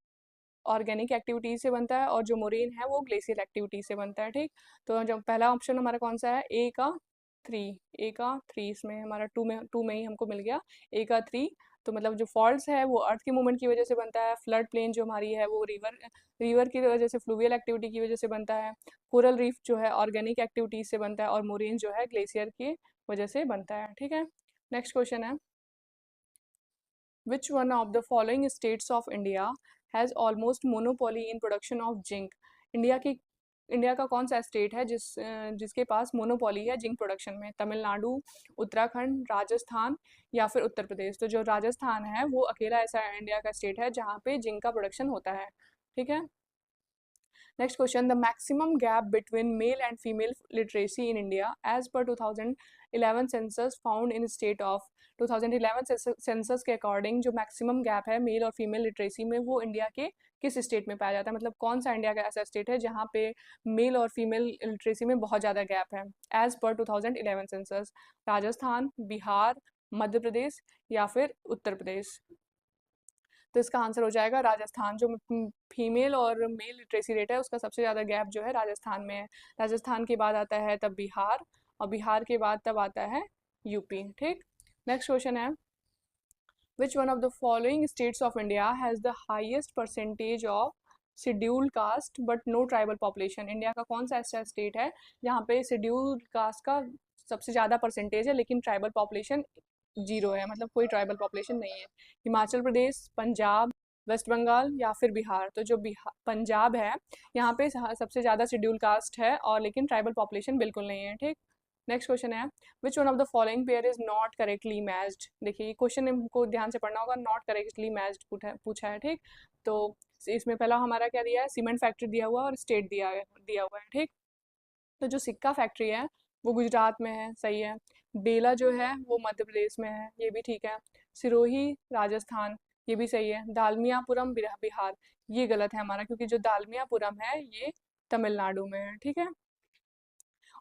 ऑर्गेनिक एक्टिविटी से बनता है और जो मोरेन है वो ग्लेशियल एक्टिविटी से बनता है। ठीक, तो जब पहला ऑप्शन हमारा कौन सा है, ए का थ्री इसमें हमारा टू में ही हमको मिल गया ए का 3। तो मतलब जो फॉल्ट्स है वो अर्थ के मूवमेंट की वजह से बनता है। फ्लड प्लेन जो हमारी है वो रिवर की वजह से फ्लूवियल एक्टिविटी की वजह से बनता है। कोरल रीफ जो है ऑर्गेनिक एक्टिविटीज से बनता है और मोरेन जो है ग्लेशियर की वजह से बनता है। ठीक है, नेक्स्ट क्वेश्चन है which one of the following states of India has almost monopoly in production of zinc. India का कौन सा स्टेट है जिसके पास मोनोपोली है जिंक प्रोडक्शन में। तमिलनाडु, उत्तराखंड, राजस्थान या फिर उत्तर प्रदेश। तो जो राजस्थान है वो अकेला ऐसा इंडिया का स्टेट है जहाँ पे जिंक का प्रोडक्शन होता है। ठीक है, next question the maximum gap between male and female literacy in India as per 2011 census found in state of. 2011 census के अकॉर्डिंग जो मैक्सिमम गैप है मेल और फीमेल लिटरेसी में वो इंडिया के किस स्टेट में पाया जाता है। मतलब कौन सा इंडिया का ऐसा स्टेट है जहाँ पे मेल और फीमेल लिटरेसी में बहुत ज़्यादा गैप है as per 2011 census. Rajasthan, Bihar, Madhya Pradesh या फिर उत्तर प्रदेश। तो इसका आंसर हो जाएगा राजस्थान। जो फीमेल और मेल लिटरेसी रेट है उसका सबसे ज़्यादा गैप जो है राजस्थान में है। राजस्थान के बाद आता है तब बिहार और बिहार के बाद तब आता है यूपी। ठीक, नेक्स्ट क्वेश्चन है which one of the following states of India has the highest percentage of scheduled caste but no tribal population. India का कौन सा ऐसा स्टेट है जहाँ पे शेड्यूल्ड कास्ट का सबसे ज़्यादा परसेंटेज है लेकिन ट्राइबल पॉपुलेशन 0 है, मतलब कोई ट्राइबल पॉपुलेशन नहीं है। हिमाचल प्रदेश, पंजाब, वेस्ट बंगाल या फिर बिहार। तो जो पंजाब है यहाँ पे सबसे ज़्यादा शेड्यूल कास्ट है और लेकिन ट्राइबल पॉपुलेशन बिल्कुल नहीं है। ठीक, नेक्स्ट क्वेश्चन है which one of the following pair is not correctly matched. देखिए ये क्वेश्चन हमको ध्यान से पढ़ना होगा। नॉट करेक्टली मैच्ड पूछा है। ठीक, तो इसमें पहला हमारा क्या दिया है, सीमेंट फैक्ट्री दिया हुआ और स्टेट दिया हुआ है। ठीक, तो जो सिक्का फैक्ट्री है वो गुजरात में है, सही है। बेला जो है वो मध्य प्रदेश में है, ये भी ठीक है। सिरोही राजस्थान, ये भी सही है। दालमियापुरम बिहार, ये गलत है हमारा, क्योंकि जो दालमियापुरम है ये तमिलनाडु में है, ठीक है।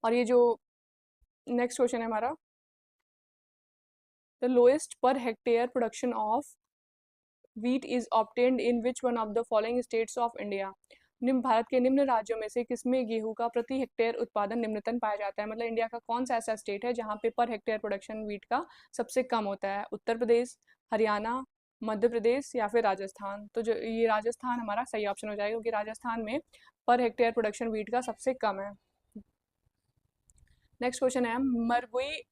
और ये जो नेक्स्ट क्वेश्चन है हमारा, the lowest per hectare production of wheat is obtained in which one of the following states of India. निम्न भारत के निम्न राज्यों में से किसमें गेहूं का प्रति हेक्टेयर उत्पादन निम्नतम पाया जाता है। मतलब इंडिया का कौन सा ऐसा स्टेट है जहाँ पे पर हेक्टेयर प्रोडक्शन व्हीट का सबसे कम होता है। उत्तर प्रदेश, हरियाणा, मध्य प्रदेश या फिर राजस्थान। तो जो ये राजस्थान हमारा सही ऑप्शन हो जाएगा, क्योंकि राजस्थान में पर हेक्टेयर प्रोडक्शन व्हीट का सबसे कम है। नेक्स्ट क्वेश्चन है, मरगुई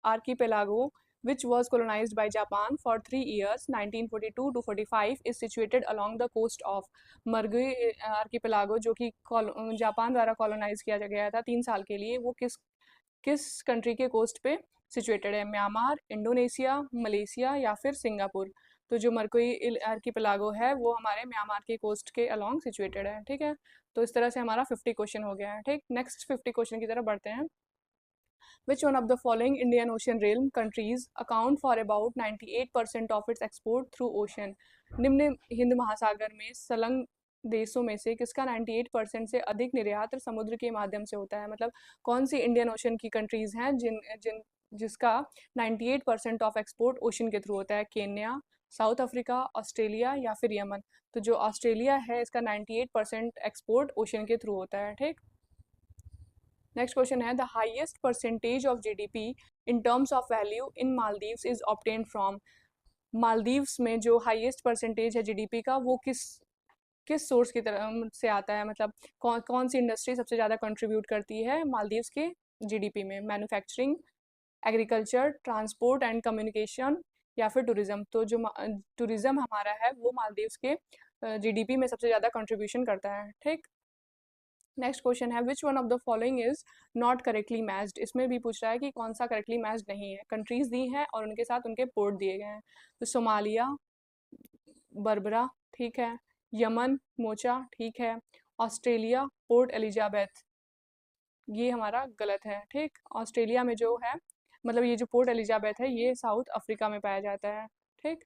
archipelago, which was colonized by Japan for 3 years, 1942 to 45, is situated along the coast of Mergui archipelago, जो कि जापान द्वारा कॉलोनाइज किया गया था 3 साल के लिए, वो किस किस कंट्री के कोस्ट पे सिचुएटेड है। म्यांमार, इंडोनेशिया, मलेशिया या फिर सिंगापुर। तो जो मरकुई आर्किपेलागो है वो हमारे म्यांमार के कोस्ट के अलोंग सिचुएटेड है, ठीक है। तो इस तरह से हमारा 50 क्वेश्चन हो गया है, ठीक। नेक्स्ट 50 क्वेश्चन की तरफ बढ़ते हैं। Which one of the following Indian Ocean realm countries account for about 98% of its export through ocean? निम्न हिंद महासागर में संलग्न देशों में से किसका 98% से अधिक निर्यात समुद्र के माध्यम से होता है। मतलब कौन सी इंडियन ओशन की कंट्रीज हैं जिसका 98% ऑफ एक्सपोर्ट ओशन के थ्रू होता है। केन्या, साउथ अफ्रीका, ऑस्ट्रेलिया या फिर यमन। तो जो ऑस्ट्रेलिया है इसका 98% एक्सपोर्ट ओशन के थ्रू होता है, ठीक। नेक्स्ट क्वेश्चन है, the highest percentage of GDP in terms of value in Maldives is obtained from. Maldives में जो हाईएस्ट परसेंटेज है जीडीपी का वो किस किस सोर्स की तरह से आता है। मतलब कौन कौन सी इंडस्ट्री सबसे ज़्यादा कंट्रीब्यूट करती है मालदीव्स के जीडीपी में। Manufacturing, agriculture, transport and communication या फिर टूरिज्म। तो जो टूरिज्म हमारा है वो मालदीव्स के जीडीपी में सबसे ज़्यादा कंट्रीब्यूशन करता है, ठीक। नेक्स्ट क्वेश्चन है, which one of the following is not correctly matched. इसमें भी पूछ रहा है कि कौन सा करेक्टली मैच्ड नहीं है। कंट्रीज दी हैं और उनके साथ उनके पोर्ट दिए गए हैं। तो सोमालिया, बर्बरा, ठीक है। यमन, मोचा, ठीक है। ऑस्ट्रेलिया, पोर्ट एलिजाबेथ, ये हमारा गलत है, ठीक। ऑस्ट्रेलिया में जो है, मतलब ये जो पोर्ट एलिजाबेथ है ये साउथ अफ्रीका में पाया जाता है, ठीक।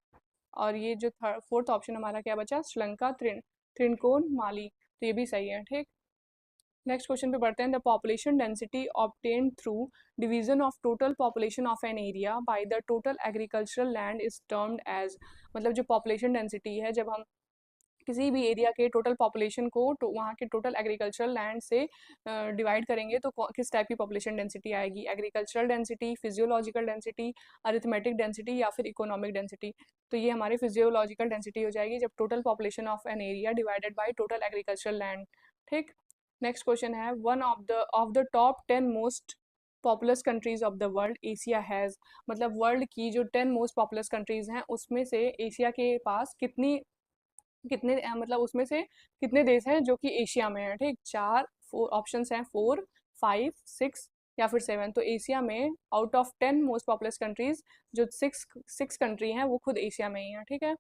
और ये जो फोर्थ ऑप्शन हमारा क्या बचा, श्रीलंका, त्रिनकोन, माली। तो ये भी सही है, ठीक। नेक्स्ट क्वेश्चन पे बढ़ते हैं। The population density obtained through division of total population of an area by the total agricultural land is termed as. मतलब जो पॉपुलेशन डेंसिटी है, जब हम किसी भी एरिया के टोटल पॉपुलेशन को वहाँ के टोटल एग्रीकल्चरल लैंड से डिवाइड करेंगे तो किस टाइप की पॉपुलेशन डेंसिटी आएगी। Agricultural density, physiological density, arithmetic density या फिर इकोनॉमिक डेंसिटी। तो ये हमारी फिजियोलॉजिकल डेंसिटी हो जाएगी जब total population of an area divided by total agricultural land, ठीक। नेक्स्ट क्वेश्चन है, one of the top 10 most populous countries of the world Asia has. मतलब वर्ल्ड की जो 10 मोस्ट पॉपुलस कंट्रीज हैं उसमें से एशिया के पास कितनी कितने मतलब उसमें से कितने देश हैं जो कि एशिया में है, ठीक। चार ऑप्शंस हैं, 4, 5, 6 या फिर 7। तो एशिया में out of 10 most populous countries जो सिक्स कंट्री हैं वो खुद एशिया में ही है, ठीक है।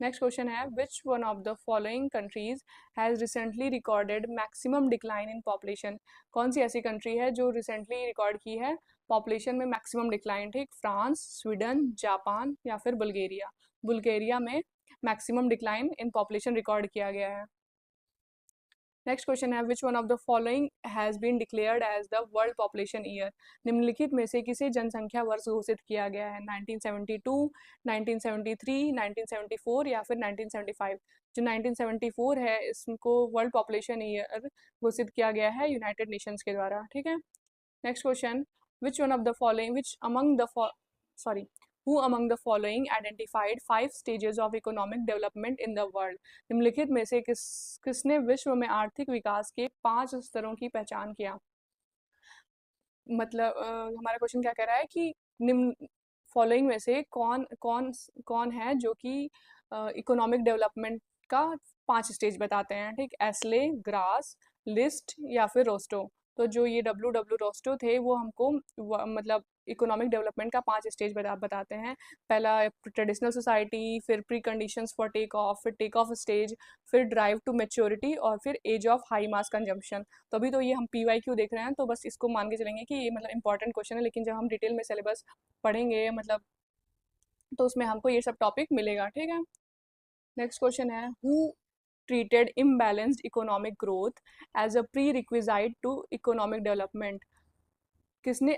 नेक्स्ट क्वेश्चन है, which one of the following countries has recently recorded maximum decline in population. कौन सी ऐसी कंट्री है जो रिसेंटली रिकॉर्ड की है पॉपुलेशन में मैक्सिमम डिक्लाइन, ठीक। फ्रांस, स्वीडन, जापान या फिर बुल्गारिया। बुल्गारिया में maximum decline in population record किया गया है। नेक्स्ट क्वेश्चन है, which one of the following has been declared as the world population year. निम्नलिखित में से किसे जनसंख्या वर्ष घोषित किया गया है। 1972, 1973, 1974 या फिर 1975। जो 1974 है इसको वर्ल्ड पॉपुलेशन ईयर घोषित किया गया है यूनाइटेड नेशंस के द्वारा, ठीक है। Next question, which one of the following which among the sorry Who among the following identified 5 stages of economic development in the world? निम्नलिखित में से किसने विश्व में आर्थिक विकास के 5 स्तरों की पहचान किया। मतलब हमारा क्वेश्चन क्या कह रहा है कि निम्न फॉलोइंग में से कौन कौन कौन है जो कि इकोनॉमिक डेवलपमेंट का 5 स्टेज बताते हैं, ठीक। एस्ले, ग्रास, लिस्ट या फिर रोस्टो। तो जो ये डब्ल्यू रोस्टो थे वो हमको मतलब इकोनॉमिक डेवलपमेंट का 5 स्टेज बताते हैं। पहला ट्रेडिशनल सोसाइटी, फिर preconditions for take off, फिर टेक ऑफ स्टेज, फिर ड्राइव टू मेच्योरिटी और फिर age of high mass consumption. तो अभी तो ये हम PYQ देख रहे हैं, तो बस इसको मान के चलेंगे कि ये मतलब इंपॉर्टेंट क्वेश्चन है, लेकिन जब हम डिटेल में सिलेबस पढ़ेंगे मतलब तो उसमें हमको ये सब टॉपिक मिलेगा, ठीक है। नेक्स्ट क्वेश्चन है, who treated imbalanced economic growth as a prerequisite to economic development? किसने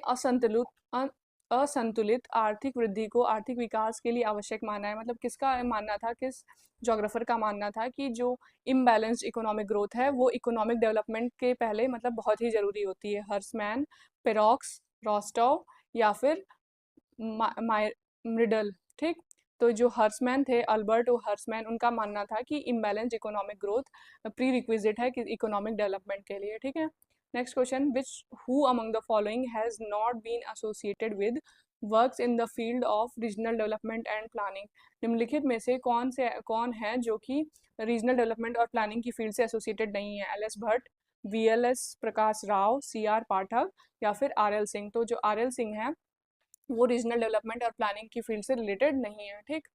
असंतुलित आर्थिक वृद्धि को आर्थिक विकास के लिए आवश्यक माना है? मतलब किसका मानना था, किस जोग्राफर का मानना था कि जो इम्बैलेंस्ड इकोनॉमिक ग्रोथ है वो इकोनॉमिक डेवलपमेंट के पहले मतलब बहुत ही ज़रूरी होती है? हर्समैन, पेरोक्स, रॉस्टोव या फिर मिडल, ठीक। तो जो हर्समैन थे, अल्बर्ट ओ हर्समैन, उनका मानना था कि imbalanced economic growth prerequisite है कि इकोनॉमिक डेवलपमेंट के लिए, ठीक है। Next question, which who among the following has not been associated with works in the field of regional development and planning? निम्नलिखित में से कौन है जो कि रीजनल डेवलपमेंट और प्लानिंग की फील्ड से एसोसिएटेड नहीं है? LS Bhatt, VLS Prakash Rao, CR पाठक या फिर RL सिंह? तो जो RL सिंह है वो रीजनल डेवलपमेंट और प्लानिंग की फील्ड से रिलेटेड नहीं है, ठीक।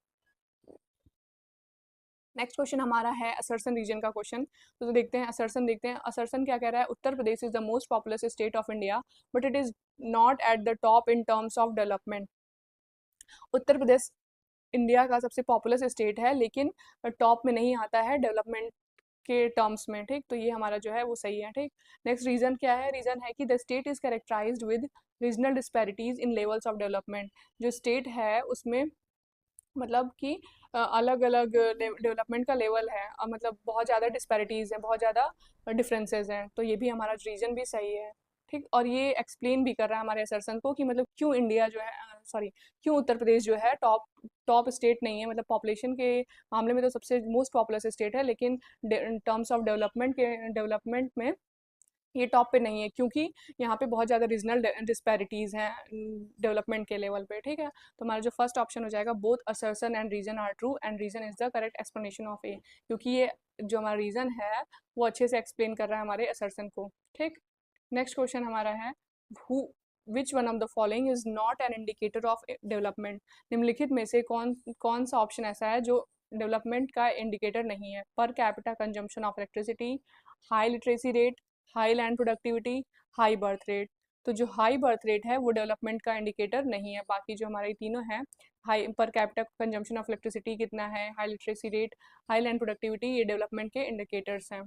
नेक्स्ट क्वेश्चन हमारा है असरसन रीजन का क्वेश्चन। तो देखते हैं असरसन, देखते हैं असरसन क्या कह रहा है। Uttar Pradesh is the most populous state of India but it is not at the top in terms of development. Uttar Pradesh India का सबसे पॉपुलस स्टेट है लेकिन टॉप में नहीं आता है डेवलपमेंट के टर्म्स में, ठीक। तो ये हमारा जो है वो सही है, ठीक। नेक्स्ट रीजन क्या है? रीजन है कि the state is characterised with regional disparities in levels of development. जो स्टेट है उसमें मतलब कि अलग अलग डेवलपमेंट का लेवल है और मतलब बहुत ज़्यादा डिस्पैरिटीज़ हैं, बहुत ज़्यादा डिफरेंसेस हैं। तो ये भी हमारा रीजन भी सही है, ठीक। और ये एक्सप्लेन भी कर रहा है हमारे असरसन को कि मतलब क्यों इंडिया जो है सॉरी क्यों उत्तर प्रदेश जो है टॉप टॉप स्टेट नहीं है। मतलब पॉपुलेशन के मामले में तो सबसे मोस्ट पॉपुलस स्टेट है, लेकिन टर्म्स ऑफ डेवलपमेंट में ये टॉप पे नहीं है क्योंकि यहाँ पे बहुत ज़्यादा रीजनल डिस्पैरिटीज़ हैं डेवलपमेंट के लेवल पे, ठीक है। तो हमारा जो फर्स्ट ऑप्शन हो जाएगा, both assertion and reason are true and reason is the correct explanation of A, क्योंकि ये जो हमारा रीजन है वो अच्छे से एक्सप्लेन कर रहा है हमारे असर्सन को, ठीक। नेक्स्ट क्वेश्चन हमारा है, who which one of the following is not an indicator of development? निम्नलिखित में से कौन कौन सा ऑप्शन ऐसा है जो डेवलपमेंट का इंडिकेटर नहीं है? Per capita consumption of electricity, high literacy rate, high land productivity, high birth rate. तो जो हाई बर्थ रेट है वो डेवलपमेंट का इंडिकेटर नहीं है। बाकी जो हमारे तीनों हैं, high per capita consumption of electricity कितना है, high literacy rate, high land productivity, ये डेवलपमेंट के इंडिकेटर्स हैं।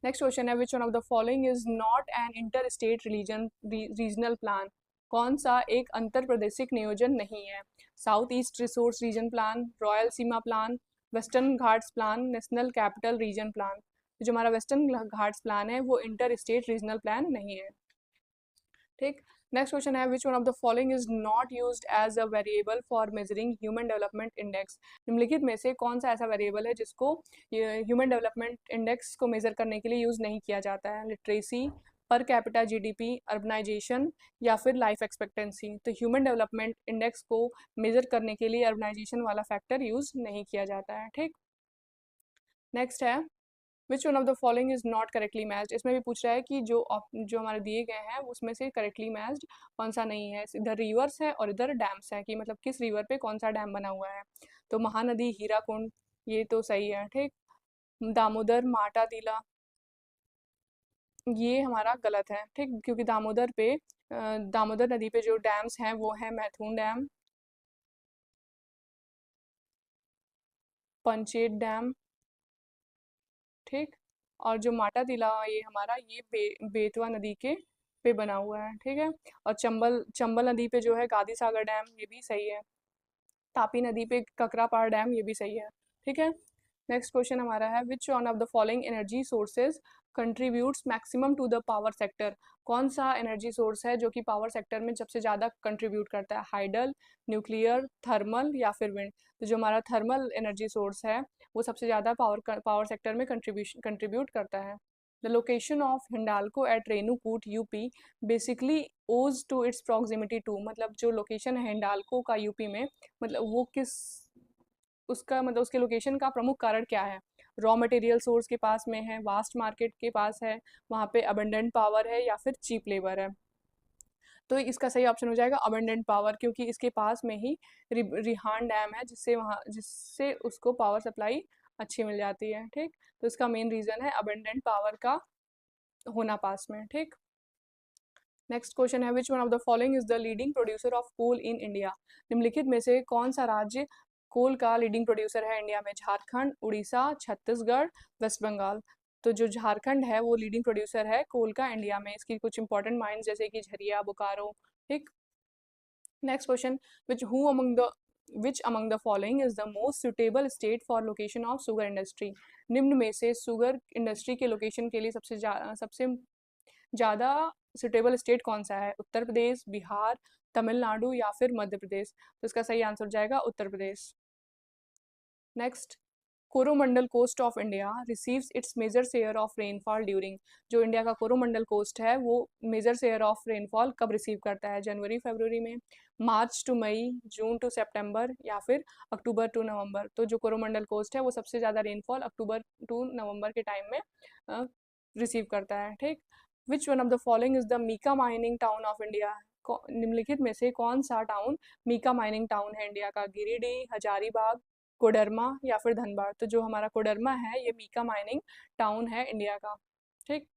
नेक्स्ट क्वेश्चन है, which one of the following is not an inter state regional plan? कौन सा एक अंतर प्रादेशिक नियोजन नहीं है? South east resource region plan, Rayalaseema plan, Western Ghats plan, national capital region plan. जो हमारा वेस्टर्न घाट्स प्लान है वो इंटर स्टेट रीजनल प्लान नहीं है, ठीक। नेक्स्ट क्वेश्चन है, which one of the following is not used as a variable for measuring human development index? निम्नलिखित में से कौन सा ऐसा वेरिएबल है जिसको ह्यूमन डेवलपमेंट इंडेक्स को मेजर करने के लिए यूज नहीं किया जाता है? Literacy, per capita GDP, urbanisation या फिर लाइफ एक्सपेक्टेंसी? तो ह्यूमन डेवलपमेंट इंडेक्स को मेजर करने के लिए अर्बनाइजेशन वाला फैक्टर यूज नहीं किया जाता है, ठीक। नेक्स्ट है, which one of the following is not correctly matched? इसमें भी पूछ रहा है कि जो हमारे दिए गए हैं उसमें से करेक्टली मैच्ड कौन सा नहीं है। इधर रिवर्स है और इधर डैम्स है कि मतलब किस रिवर पे कौन सा डैम बना हुआ है। तो महानदी, हीराकुंड, ये तो सही है, ठीक। दामोदर, माटा तिला, ये हमारा गलत है, ठीक, क्योंकि दामोदर नदी पे जो डैम्स हैं वो है मैथुन डैम, पंचेत डैम, ठीक। और जो माटा तिला ये हमारा ये बेतवा नदी के पे बना हुआ है, ठीक है। और चंबल चंबल नदी पे जो है गादी सागर डैम, ये भी सही है। तापी नदी पे ककरापार डैम, ये भी सही है, ठीक है। नेक्स्ट क्वेश्चन हमारा है, which one of the following energy sources contributes maximum to the power sector? कौन सा एनर्जी सोर्स है जो कि पावर सेक्टर में सबसे ज़्यादा कंट्रीब्यूट करता है? हाइडल, न्यूक्लियर, थर्मल या फिर विंड? तो जो हमारा थर्मल एनर्जी सोर्स है वो सबसे ज़्यादा पावर सेक्टर में कंट्रीब्यूट करता है। The location of Hindalco at Renukoot UP basically owes to its proximity to, मतलब जो लोकेशन है हिंडाल्को का यूपी में, मतलब वो किस उसका मतलब उसके लोकेशन का प्रमुख कारण क्या है? रॉ मटेरियल सोर्स के पास में है, वास्ट मार्केट के पास है, वहाँ पे अबंडेंट पावर है या फिर चीप लेबर है? तो इसका सही ऑप्शन हो जाएगा अबंडेंट पावर, क्योंकि इसके पास में ही रिहान डैम है जिससे उसको पावर सप्लाई अच्छी मिल जाती है। ठीक, तो इसका मेन रीजन है अबंडेंट पावर का होना पास में। ठीक, नेक्स्ट क्वेश्चन है which one of the following is the leading producer of coal in India. निम्नलिखित में से कौन सा राज्य कोल का लीडिंग प्रोड्यूसर है इंडिया में? झारखंड, उड़ीसा, छत्तीसगढ़, वेस्ट बंगाल। तो जो झारखंड है वो लीडिंग प्रोड्यूसर है कोल का इंडिया में। इसकी कुछ इंपॉर्टेंट माइंस जैसे कि झरिया, बोकारो। ठीक, next question which among the following is the most suitable state for location of sugar industry. निम्न में से शुगर इंडस्ट्री के लोकेशन के लिए सबसे ज़्यादा सुटेबल स्टेट कौन सा है? उत्तर प्रदेश, बिहार, तमिलनाडु या फिर मध्य प्रदेश। तो इसका सही आंसर जाएगा Uttar Pradesh. Next, Coromandel coast of India receives its major share of rainfall during. जो इंडिया का कोरोमंडल कोस्ट है वो मेजर शेयर ऑफ रेनफॉल कब रिसीव करता है? जनवरी फरवरी में, March two May, June to सितंबर या फिर अक्टूबर टू नवंबर। तो जो कोरोमंडल कोस्ट है वो सबसे ज़्यादा रेनफॉल अक्टूबर टू नवंबर के टाइम में रिसीव करता है। ठीक, which one of the following is the mica mining town of India. निम्नलिखित में से कौन सा टाउन मीका माइनिंग टाउन है इंडिया का? गिरिडीह, हजारीबाग, कोडरमा या फिर धनबाद। तो जो हमारा कोडरमा है ये मीका माइनिंग टाउन है इंडिया का। ठीक,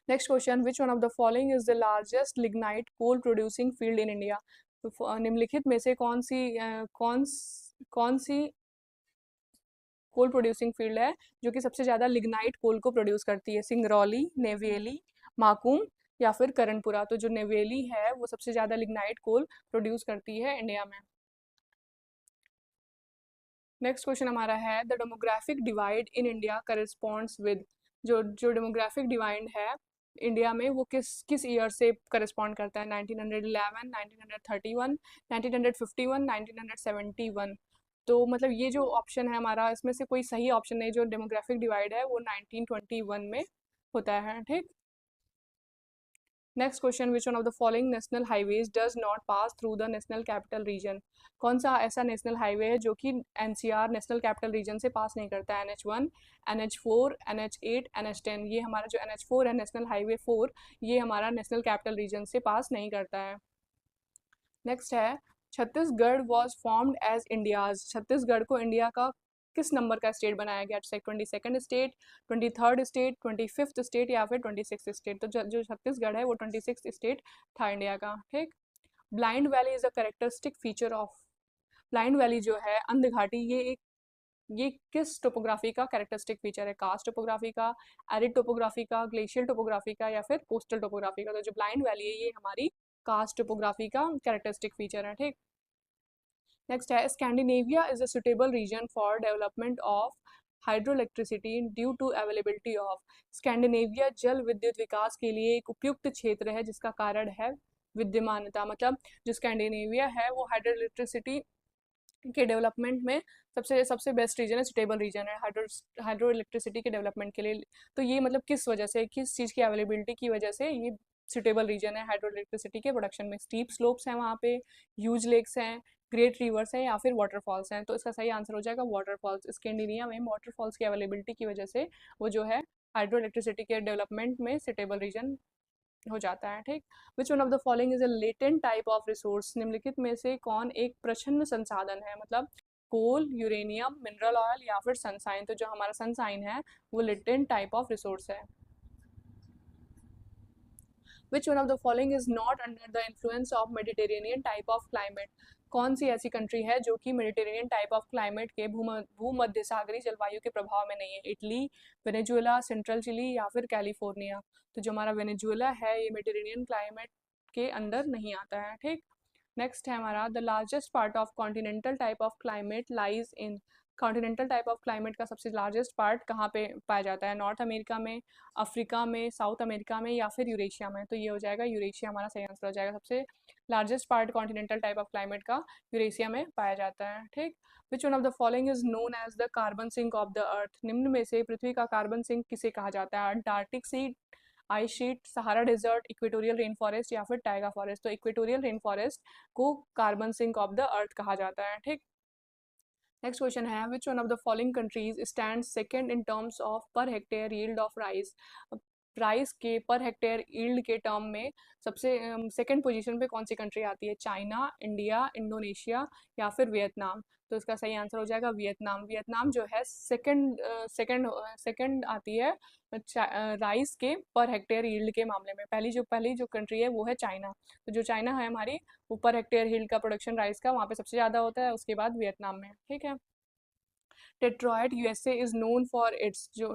next question which one of the following is the largest lignite coal producing field in India. तो निम्नलिखित में से कौन सी कोल प्रोड्यूसिंग फील्ड है जो कि सबसे ज़्यादा लिग्नाइट कोल को प्रोड्यूस करती है? सिंगरौली, नेवेली, माकूम या फिर करणपुरा। तो जो नेवेली है वो सबसे ज़्यादा लिग्नाइट कोल प्रोड्यूस करती है इंडिया में। नेक्स्ट क्वेश्चन हमारा है the demographic divide in India corresponds with. जो डेमोग्राफिक डिवाइड है इंडिया में वो किस ईयर से करस्पॉन्ड करता है? 1911, 1931, 1951, 1971। तो मतलब ये जो ऑप्शन है हमारा इसमें से कोई सही ऑप्शन नहीं। जो डेमोग्राफिक डिवाइड है वो 1921 में होता है। ठीक, next question which one of the following national highways does not pass through the national capital reason. कौन सा ऐसा नेशनल हाईवे है जो कि एनसीआर नेशनल कैपिटल रीजन से पास नहीं करता है? NH1, NH4, NH8, NH10। ये हमारा जो NH4 है नेशनल हाईवे 4 ये हमारा नेशनल कैपिटल रीजन से पास नहीं करता है। नेक्स्ट है Chhattisgarh was formed as India's. Chhattisgarh को इंडिया का किस नंबर का स्टेट बनाया गया? 22nd state, 23rd state, 25th state या फिर 26th स्टेट। तो जो छत्तीसगढ़ है वो 26th स्टेट था इंडिया का। ठीक, blind valley is a characteristic feature of. Blind valley जो है अंध घाटी ये किस टोपोग्राफी का कैरेक्टरिस्टिक फीचर है? कास्ट टोपोग्राफी का, एरिड टोपोग्राफी का, ग्लेशियल टोपोग्राफी का या फिर कोस्टल टोपोग्राफी का। तो जो ब्लाइंड वैली है ये हमारी कास्ट टोपोग्राफी का कैरेक्टरिस्टिक फीचर है। ठीक, नेक्स्ट है Scandinavia is a suitable region for development of hydroelectricity due to availability of. Scandinavia जल विद्युत विकास के लिए एक उपयुक्त क्षेत्र है जिसका कारण है विद्यमानता। मतलब जो स्कैंडिनेविया है वो हाइड्रो के डेवलपमेंट में सबसे सबसे बेस्ट रीजन है, सुटेबल रीजन है हाइड्रो इलेक्ट्रिसिटी के डेवलपमेंट के लिए। तो ये मतलब किस वजह से, किस चीज़ की अवेलेबिलिटी की वजह से ये सुटेबल रीजन है हाइड्रो इलेक्ट्रिसिटी के प्रोडक्शन में? स्टीप स्लोप्स हैं वहाँ पे, ह्यूज लेक्स हैं, ग्रेट रिवर्स हैं या फिर वाटरफॉल्स हैं। तो इसका सही आंसर हो जाएगा वाटरफॉल्स। स्कैंडिनेविया में वाटरफॉल्स की अवेलेबिलिटी की वजह से वो जो है हाइड्रो इलेक्ट्रिसिटी के डेवलपमेंट में सुटेबल रीजन हो जाता है। ठीक, which one of the following is a latent type of resource. निम्नलिखित में से कौन एक प्रच्छन्न संसाधन है? मतलब कोल, यूरेनियम, मिनरल ऑयल या फिर सनसाइन। तो जो हमारा सनसाइन है वो लेटेंट टाइप ऑफ रिसोर्स है। Which one of the following is not under the influence of Mediterranean type of climate. कौन सी ऐसी कंट्री है जो कि मेडिटेरेनियन टाइप ऑफ क्लाइमेट के भूमध्य सागरी जलवायु के प्रभाव में नहीं है? इटली, वेनेजुएला, सेंट्रल चिली या फिर कैलिफोर्निया। तो जो हमारा वेनेजुएला है ये मेडिटेरेनियन क्लाइमेट के अंदर नहीं आता है। ठीक, नेक्स्ट है हमारा the largest part of continental type of climate lies in. Continental type of climate का सबसे लार्जेस्ट पार्ट कहाँ पे पाया जाता है? नॉर्थ अमेरिका में, अफ्रीका में, साउथ अमेरिका में या फिर यूरेशिया में। तो ये हो जाएगा यूरेशिया हमारा सही आंसर हो जाएगा। सबसे largest part continental type of climate का यूरेशिया में पाया जाता है। ठीक, which one of the following is known as the carbon sink of the earth. निम्न में से पृथ्वी का कार्बन सिंक किसे कहा जाता है? Antarctic sea ice sheet, Sahara desert, equatorial rain forest या फिर टाइगा फॉरेस्ट। तो इक्वेटोरियल रेन फॉरेस्ट को carbon sink of the earth कहा जाता है। ठीक, नेक्स्ट क्वेश्चन है which one of the following countries stand second in terms of per hectare yield of rice. Rice के पर हेक्टेयर यील्ड के term में सबसे सेकंड पोजीशन पे कौन सी कंट्री आती है? चाइना, इंडिया, इंडोनेशिया या फिर वियतनाम? तो इसका सही आंसर हो जाएगा वियतनाम। वियतनाम जो है सेकंड सेकंड सेकंड आती है राइस के पर हेक्टेयर यील्ड के मामले में। पहली जो कंट्री है वो है चाइना। तो जो चाइना है हमारी, वो पर हेक्टेयर यील्ड का प्रोडक्शन राइस का वहाँ पे सबसे ज़्यादा होता है, उसके बाद वियतनाम में। ठीक है। Detroit USA is known for its, जो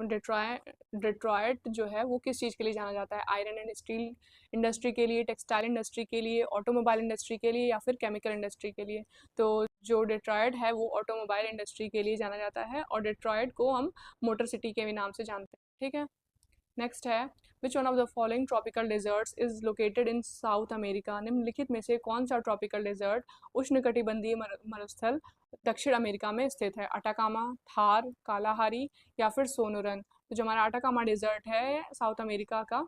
डेट्रॉयट जो है वो किस चीज़ के लिए जाना जाता है? आयरन एंड स्टील इंडस्ट्री के लिए, टेक्सटाइल इंडस्ट्री के लिए, ऑटोमोबाइल इंडस्ट्री के लिए या फिर केमिकल इंडस्ट्री के लिए? तो जो डेट्रॉयट है वो ऑटोमोबाइल इंडस्ट्री के लिए जाना जाता है, और डेट्रॉयट को हम मोटर सिटी के भी नाम से जानते हैं। ठीक है। नेक्स्ट है, which one of the following tropical deserts is located in South America? निम्नलिखित में से कौन सा ट्रॉपिकल डेजर्ट उष्णकटिबंधीय मरुस्थल दक्षिण अमेरिका में स्थित है? अटाकामा, थार, कालाहारी या फिर सोनोरन? तो जो हमारा अटाकामा डेजर्ट है साउथ अमेरिका का,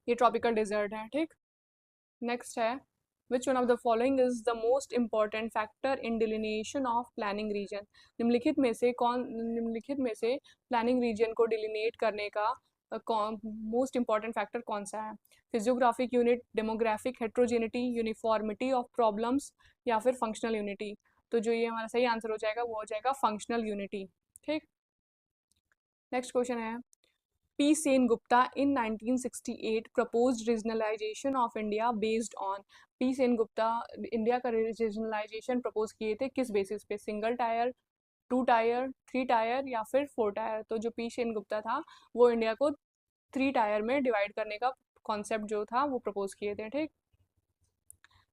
ये ट्रॉपिकल डेजर्ट है। ठीक। नेक्स्ट है, which one of the following is the most important factor in delineation of planning region? निम्नलिखित में से प्लानिंग रीजन को डिलिनेट करने का मोस्ट इंपॉर्टेंट फैक्टर कौन सा है? Physiographic unit, demographic heterogeneity, uniformity of problems या फिर फंक्शनल यूनिटी? तो जो ये हमारा सही आंसर हो जाएगा वो हो जाएगा फंक्शनल यूनिटी। ठीक। नेक्स्ट क्वेश्चन है, P. Sen-Gupta in 1968 proposed regionalization of India based on? P. Sen-Gupta India का रीजनलाइजेशन प्रपोज किए थे किस बेसिस पे? Single tier, two tier, three tier या फिर फोर टायर? तो जो पी सेनगुप्ता था वो इंडिया को थ्री टायर में डिवाइड करने का कॉन्सेप्ट जो था वो प्रपोज किए थे। ठीक।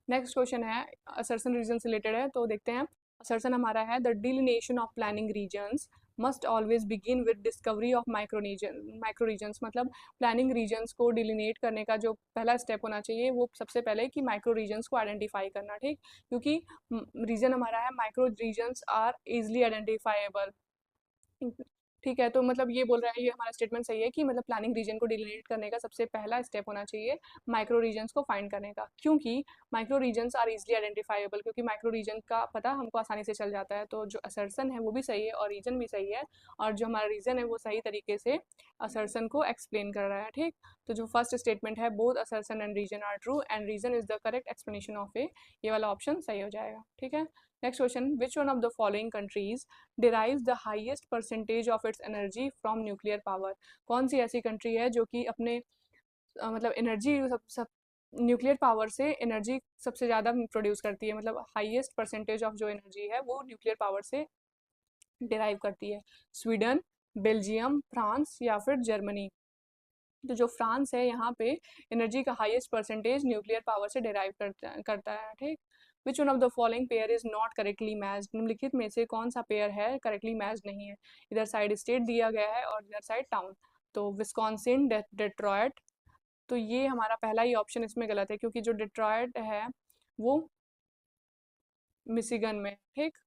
नेक्स्ट क्वेश्चन है, असर्सन रीजन से रिलेटेड है, तो देखते हैं। असर्सन हमारा है, the delineation of planning regions must always begin with discovery of micro regions. मतलब प्लानिंग रीजन्स को डिलिनेट करने का जो पहला स्टेप होना चाहिए वो सबसे पहले कि माइक्रो रीजन्स को आइडेंटिफाई करना। ठीक। क्योंकि रीजन हमारा है, micro regions are easily identifiable. ठीक है। तो मतलब ये बोल रहा है, ये हमारा स्टेटमेंट सही है कि मतलब प्लानिंग रीजन को डिलीट करने का सबसे पहला स्टेप होना चाहिए माइक्रो रीजन्स को फाइंड करने का, क्योंकि micro regions are easily identifiable. क्योंकि माइक्रो रीजन का पता हमको आसानी से चल जाता है। तो जो असर्सन है वो भी सही है और रीजन भी सही है, और जो हमारा रीजन है वो सही तरीके से असर्सन को एक्सप्लेन कर रहा है। ठीक। तो जो फर्स्ट स्टेटमेंट है, both assertion and reason are true and reason is the correct explanation of A, ये वाला ऑप्शन सही हो जाएगा। ठीक है। Next question, which one of the following countries derives the highest percentage of its energy from nuclear power? कौन सी ऐसी कंट्री है जो कि अपने मतलब एनर्जी सब न्यूक्लियर पावर से एनर्जी सबसे ज़्यादा प्रोड्यूस करती है? मतलब हाईएस्ट परसेंटेज ऑफ जो एनर्जी है वो न्यूक्लियर पावर से डिराइव करती है। स्वीडन, बेल्जियम, फ्रांस या फिर जर्मनी? तो जो फ्रांस है यहाँ पे एनर्जी का हाईएस्ट परसेंटेज न्यूक्लियर पावर से डिराइव करता है। ठीक। Which one of the following pair is not correctly matched? निम्नलिखित में से कौन सा पेयर है करेक्टली मैच्ड नहीं है? इधर साइड स्टेट दिया गया है और इधर साइड टाउन। तो विस्कॉन्सिन, डेट्रॉयट, तो ये हमारा पहला ही ऑप्शन इसमें गलत है, क्योंकि जो डेट्रॉयट है वो मिशिगन में। ठीक।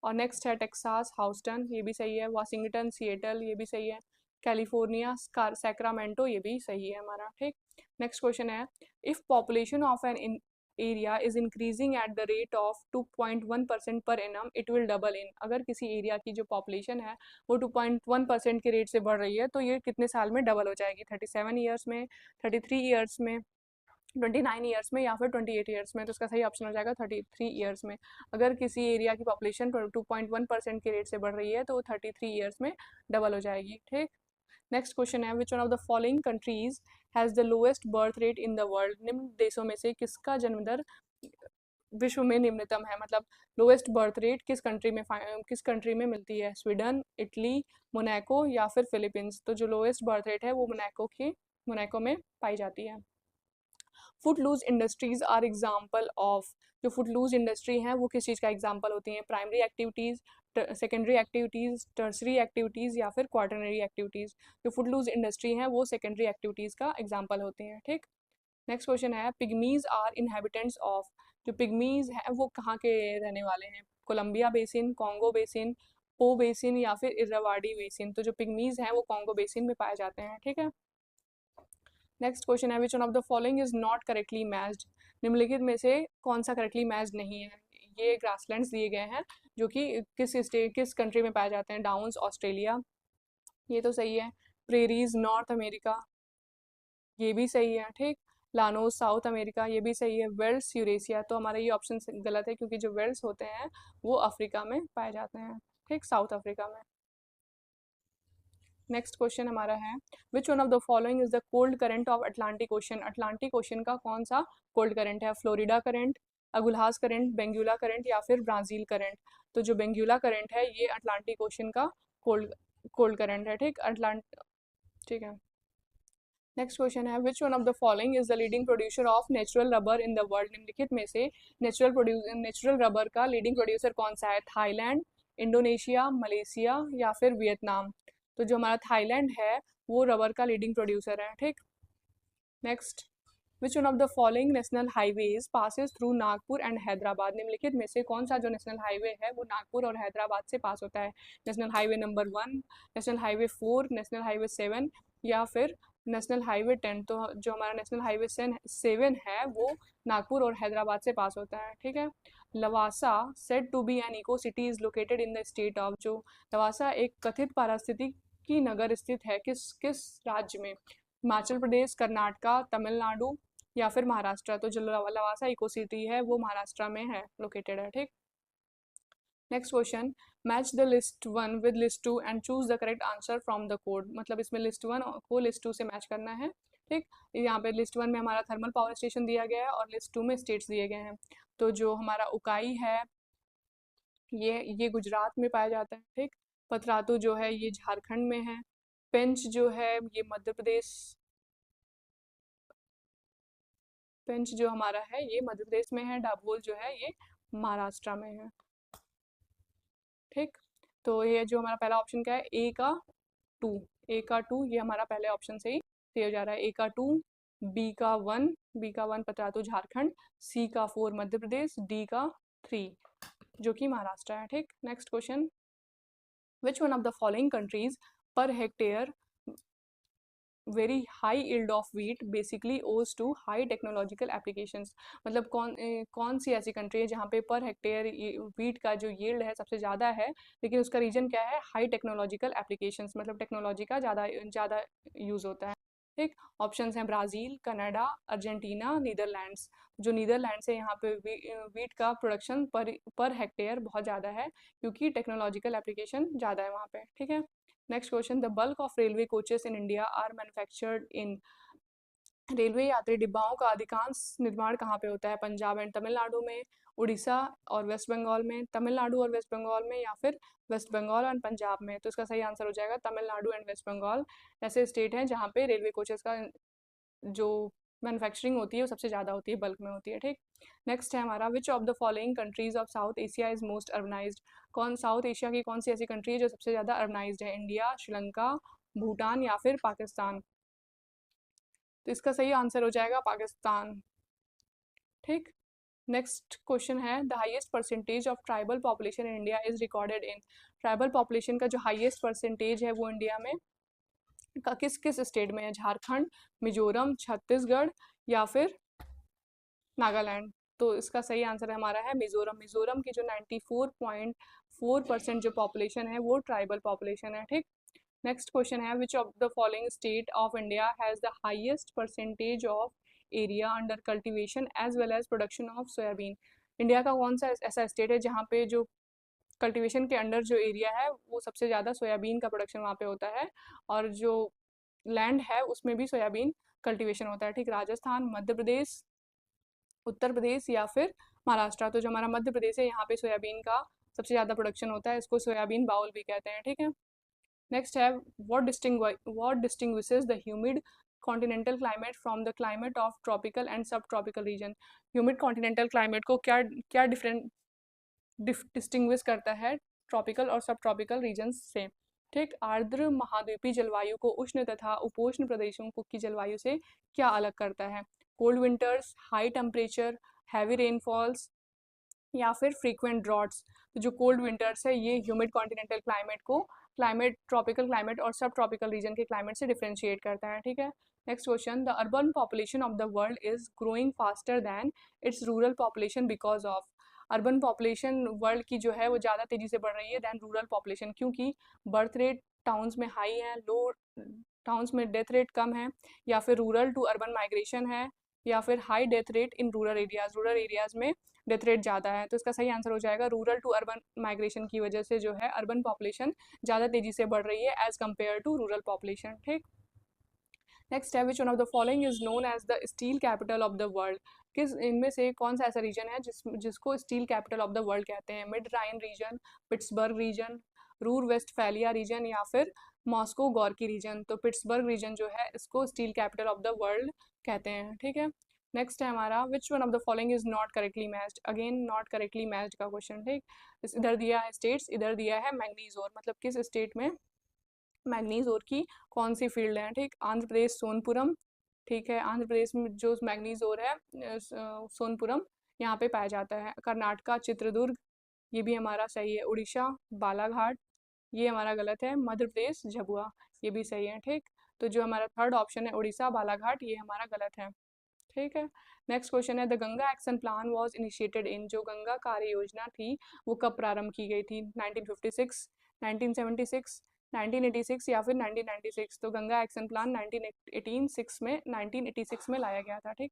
और नेक्स्ट है टेक्सास, हाउस्टन, ये भी सही है। वाशिंगटन, सिएटल, ये भी सही है। कैलिफोर्निया, सैक्रामेंटो, ये भी सही है हमारा। ठीक। नेक्स्ट क्वेश्चन है, if population of an area is increasing at the rate of 2.1% per annum it will double in? अगर किसी एरिया की जो पॉपुलेशन है वो 2.1% के रेट से बढ़ रही है तो ये कितने साल में डबल हो जाएगी? 37 ईयर्स में, 33 ईयर्स में, 29 ईयर्स में या फिर 28 ईयर्स में? तो इसका सही ऑप्शन हो जाएगा 33 ईयर्स में। अगर किसी एरिया की पॉपुलेशन 2.1% के रेट से बढ़ रही है तो 33 ईयर्स में डबल हो जाएगी। ठीक। नेक्स्ट क्वेश्चन है, which one of the following countries has the lowest birth rate in the world? निम्न देशों में से किसका जन्म दर विश्व में निम्नतम है? मतलब लोएस्ट बर्थ रेट किस कंट्री में मिलती है? स्वीडन, इटली, मोनाको या फिर फिलीपींस? तो जो लोएस्ट बर्थ रेट है वो मोनाको में पाई जाती है। Footloose industries are example of? जो फुटलूज इंडस्ट्री हैं वो किस चीज़ का एग्जाम्पल होती हैं? Primary activities, secondary activities, tertiary activities या फिर क्वार्टनरी एक्टिविटीज़? जो फुटलूज इंडस्ट्री हैं वो सेकेंडरी एक्टिविटीज़ का एग्जाम्पल होती हैं। ठीक। नेक्स्ट क्वेश्चन है, पिग्मीज आर इनहेबिटेंट्स ऑफ? जो पिग्मीज हैं वो कहाँ के रहने वाले हैं? कोलंबिया बेसिन, कॉन्गो बेसिन, पो बेसिन या फिर इरावाडी बेसिन? तो जो पिग्मीज हैं वो कॉन्गो बेसिन में पाए जाते हैं। ठीक है। नेक्स्ट क्वेश्चन है, which one of the following is not correctly matched? निम्नलिखित में से कौन सा करेक्टली मैच्ड नहीं है? ये ग्रासलैंड्स दिए गए हैं जो कि किस कंट्री में पाए जाते हैं? डाउन्स, ऑस्ट्रेलिया, ये तो सही है। प्रेरीज नॉर्थ अमेरिका, ये भी सही है। ठीक। लानोस साउथ अमेरिका, ये भी सही है। वेल्स यूरेशिया, तो हमारा ये ऑप्शन गलत है क्योंकि जो वेल्स होते हैं वो अफ्रीका में पाए जाते हैं। ठीक, साउथ अफ्रीका में। नेक्स्ट क्वेश्चन हमारा है, which one of the following is the cold current of Atlantic Ocean. Atlantic Ocean का कौन सा कोल्ड करंट है? Florida current, Agulhas current, Benguela current या फिर ब्राज़ील करंट। तो जो बेंगुला करंट है ये अटलांटिक ओशन का कोल्ड कोल्ड करंट है। ठीक, अटलांट ठीक है। नेक्स्ट क्वेश्चन है, which one of the following is the leading producer of natural rubber in the world. निम्नलिखित में से नेचुरल रबर का लीडिंग प्रोड्यूसर कौन सा है? थाईलैंड, इंडोनेशिया, मलेशिया या फिर वियतनाम। तो जो हमारा थाईलैंड है वो रबर का लीडिंग प्रोड्यूसर है। ठीक। Next, which one of the following national highways passes through Nagpur and Hyderabad. निम्नलिखित में से कौन सा जो नेशनल हाईवे है वो नागपुर और हैदराबाद से पास होता है? National highway number 1, national highway 4, national highway 7 या फिर नेशनल हाईवे 10। तो जो हमारा नेशनल हाईवे 7 है वो नागपुर और हैदराबाद से पास होता है। ठीक है। Lavasa said to be an eco city is located in the state of. जो लवासा एक कथित पारिस्थितिकी नगर स्थित है किस किस राज्य में? हिमाचल प्रदेश, कर्नाटका, तमिलनाडु या फिर महाराष्ट्र। तो जो लवासा इको सिटी है वो महाराष्ट्र में है, लोकेटेड है। ठीक। Next question, match the list 1 with list 2 and choose the correct answer from the code. मतलब इसमें लिस्ट 1 को लिस्ट 2 से मैच करना है। ठीक। यहाँ पे लिस्ट 1 में हमारा थर्मल पावर स्टेशन दिया गया है और लिस्ट 2 में स्टेट्स दिए गए हैं। तो जो हमारा उकाई है ये गुजरात में पाया जाता है। ठीक। पथरातू जो है ये झारखंड में है। पेंच जो है ये मध्य प्रदेश, पेंच जो हमारा है ये मध्य प्रदेश में है। डाबोल जो है ये महाराष्ट्र में है। ठीक। तो ये जो हमारा पहला ऑप्शन क्या है, टू ए का टू, ये हमारा पहले ऑप्शन से ही सही हो जा रहा है। ए का 2, बी का 1 पतरातू झारखंड, सी का 4 मध्य प्रदेश, डी का 3 जो कि महाराष्ट्र है। ठीक। Next question, which one of the following countries per hectare very high yield of wheat basically owes to high technological applications. मतलब कौन सी ऐसी कंट्री है जहाँ पे पर हेक्टेयर वीट का जो यील्ड है सबसे ज़्यादा है, लेकिन उसका रीजन क्या है? हाई टेक्नोलॉजिकल एप्लीकेशंस, मतलब टेक्नोलॉजी का ज़्यादा ज़्यादा यूज़ होता है। ठीक। ऑप्शंस हैं ब्राज़ील, कनाडा, अर्जेंटीना, नीदरलैंड्स। जो नीदरलैंड्स है यहाँ पे वीट का प्रोडक्शन पर हेक्टेयर बहुत ज़्यादा है क्योंकि टेक्नोलॉजिकल एप्लीकेशन ज़्यादा है वहाँ पे। ठीक है। Next question, the bulk of railway coaches in India are manufactured in. Railway यात्री डिब्बाओं का अधिकांश निर्माण कहाँ पे होता है? पंजाब एंड तमिलनाडु में, उड़ीसा और वेस्ट बंगाल में, तमिलनाडु और वेस्ट बंगाल में या फिर वेस्ट बंगाल और पंजाब में। तो इसका सही आंसर हो जाएगा तमिलनाडु एंड वेस्ट बंगाल। ऐसे स्टेट हैं जहाँ पे रेलवे कोचेस का जो मैन्युफैक्चरिंग होती है वो सबसे ज़्यादा होती है, बल्क में होती है। ठीक। नेक्स्ट है हमारा, विच of the following countries of south Asia is most urbanised. कौन साउथ एशिया की कौन सी ऐसी कंट्री है जो सबसे ज़्यादा अर्बनाइज्ड है? इंडिया, श्रीलंका, भूटान या फिर पाकिस्तान। तो इसका सही आंसर हो जाएगा पाकिस्तान। ठीक। नेक्स्ट क्वेश्चन है, the highest percentage of tribal population in India is recorded in. Tribal population का जो हाईएस्ट परसेंटेज है वो इंडिया में का किस किस स्टेट में है? झारखंड, मिजोरम, छत्तीसगढ़ या फिर नागालैंड। तो इसका सही आंसर हमारा है मिजोरम। मिजोरम की जो 94.4% जो पॉपुलेशन है वो ट्राइबल पॉपुलेशन है। ठीक। नेक्स्ट क्वेश्चन है, which of the following state of India has the highest percentage of area under cultivation as well as production of soybean. India का कौन सा ऐसा स्टेट है जहाँ पे जो कल्टीवेशन के अंडर जो एरिया है वो सबसे ज़्यादा सोयाबीन का प्रोडक्शन वहाँ पे होता है और जो लैंड है उसमें भी सोयाबीन कल्टीवेशन होता है? ठीक। राजस्थान, मध्य प्रदेश, उत्तर प्रदेश या फिर महाराष्ट्र। तो जो हमारा मध्य प्रदेश है यहाँ पे सोयाबीन का सबसे ज़्यादा प्रोडक्शन होता है, इसको सोयाबीन बाउल भी कहते हैं। ठीक है। नेक्स्ट है, what distinguishes the humid continental climate from the climate of tropical and sub tropical region. Humid continental climate को क्या क्या डिस्टिंग्विश करता है ट्रॉपिकल और सब ट्रॉपिकल रीजन से? ठीक। आर्द्र महाद्वीपीय जलवायु को उष्ण तथा उपोष्ण प्रदेशों को की जलवायु से क्या अलग करता है? Cold winters, high temperature, heavy rainfalls या फिर फ्रीक्वेंट ड्रॉट्स। तो जो कोल्ड विंटर्स है ये ह्यूमिड कॉन्टिनेंटल क्लाइमेट को ट्रॉपिकल क्लाइमेट और सब ट्रॉपिकल रीजन के क्लाइमेट से डिफ्रेंशिएट करता है। ठीक है। Next question, the urban population of the world is growing faster than it's rural population because of. Urban population world की जो है वो ज़्यादा तेज़ी से बढ़ रही है दैन रूरल पॉपुलेशन, क्योंकि बर्थ रेट टाउन्स में हाई है, लो टाउन्स में डेथ रेट कम है, या फिर रूरल टू अर्बन माइग्रेशन है, या फिर high death rate in rural areas में डेथ रेट ज़्यादा है। तो इसका सही आंसर हो जाएगा रूरल टू अर्बन माइग्रेशन की वजह से जो है अर्बन पॉपुलेशन ज़्यादा तेज़ी से बढ़ रही है as compare to rural population. ठीक, नेक्स्ट है which one of the following is known as the steel capital of the world. किस इनमें से कौन सा ऐसा रीजन है जिसको steel capital of the world कहते हैं? Mid Rhine region, Pittsburgh region, Ruhr Westphalia region, या फिर मॉस्को गॉर्की रीजन। तो पिट्सबर्ग रीजन जो है इसको steel capital of the world कहते हैं। ठीक है, नेक्स्ट है हमारा विच one of the following is not correctly matched. Again not correctly matched का क्वेश्चन। ठीक, इधर दिया है स्टेट्स, इधर दिया है मैग्नीज ओर, मतलब किस स्टेट में मैग्नीज ओर की कौन सी फील्ड है? ठीक, आंध्र प्रदेश सोनपुरम। ठीक है, आंध्र प्रदेश में जो मैग्नीज ओर है सोनपुरम यहाँ पे पाया जाता है। कर्नाटका चित्रदुर्ग, ये भी हमारा सही है। उड़ीसा बालाघाट, ये हमारा गलत है। मध्य प्रदेश झबुआ, ये भी सही है। ठीक, तो जो हमारा थर्ड ऑप्शन है उड़ीसा बालाघाट, ये हमारा गलत है। ठीक है, नेक्स्ट क्वेश्चन है the Ganga action plan was initiated in. जो गंगा कार्य योजना थी वो कब प्रारंभ की गई थी? 1956, 1976, 1986 या फिर 1996। तो गंगा एक्शन प्लान 1986 में लाया गया था। ठीक,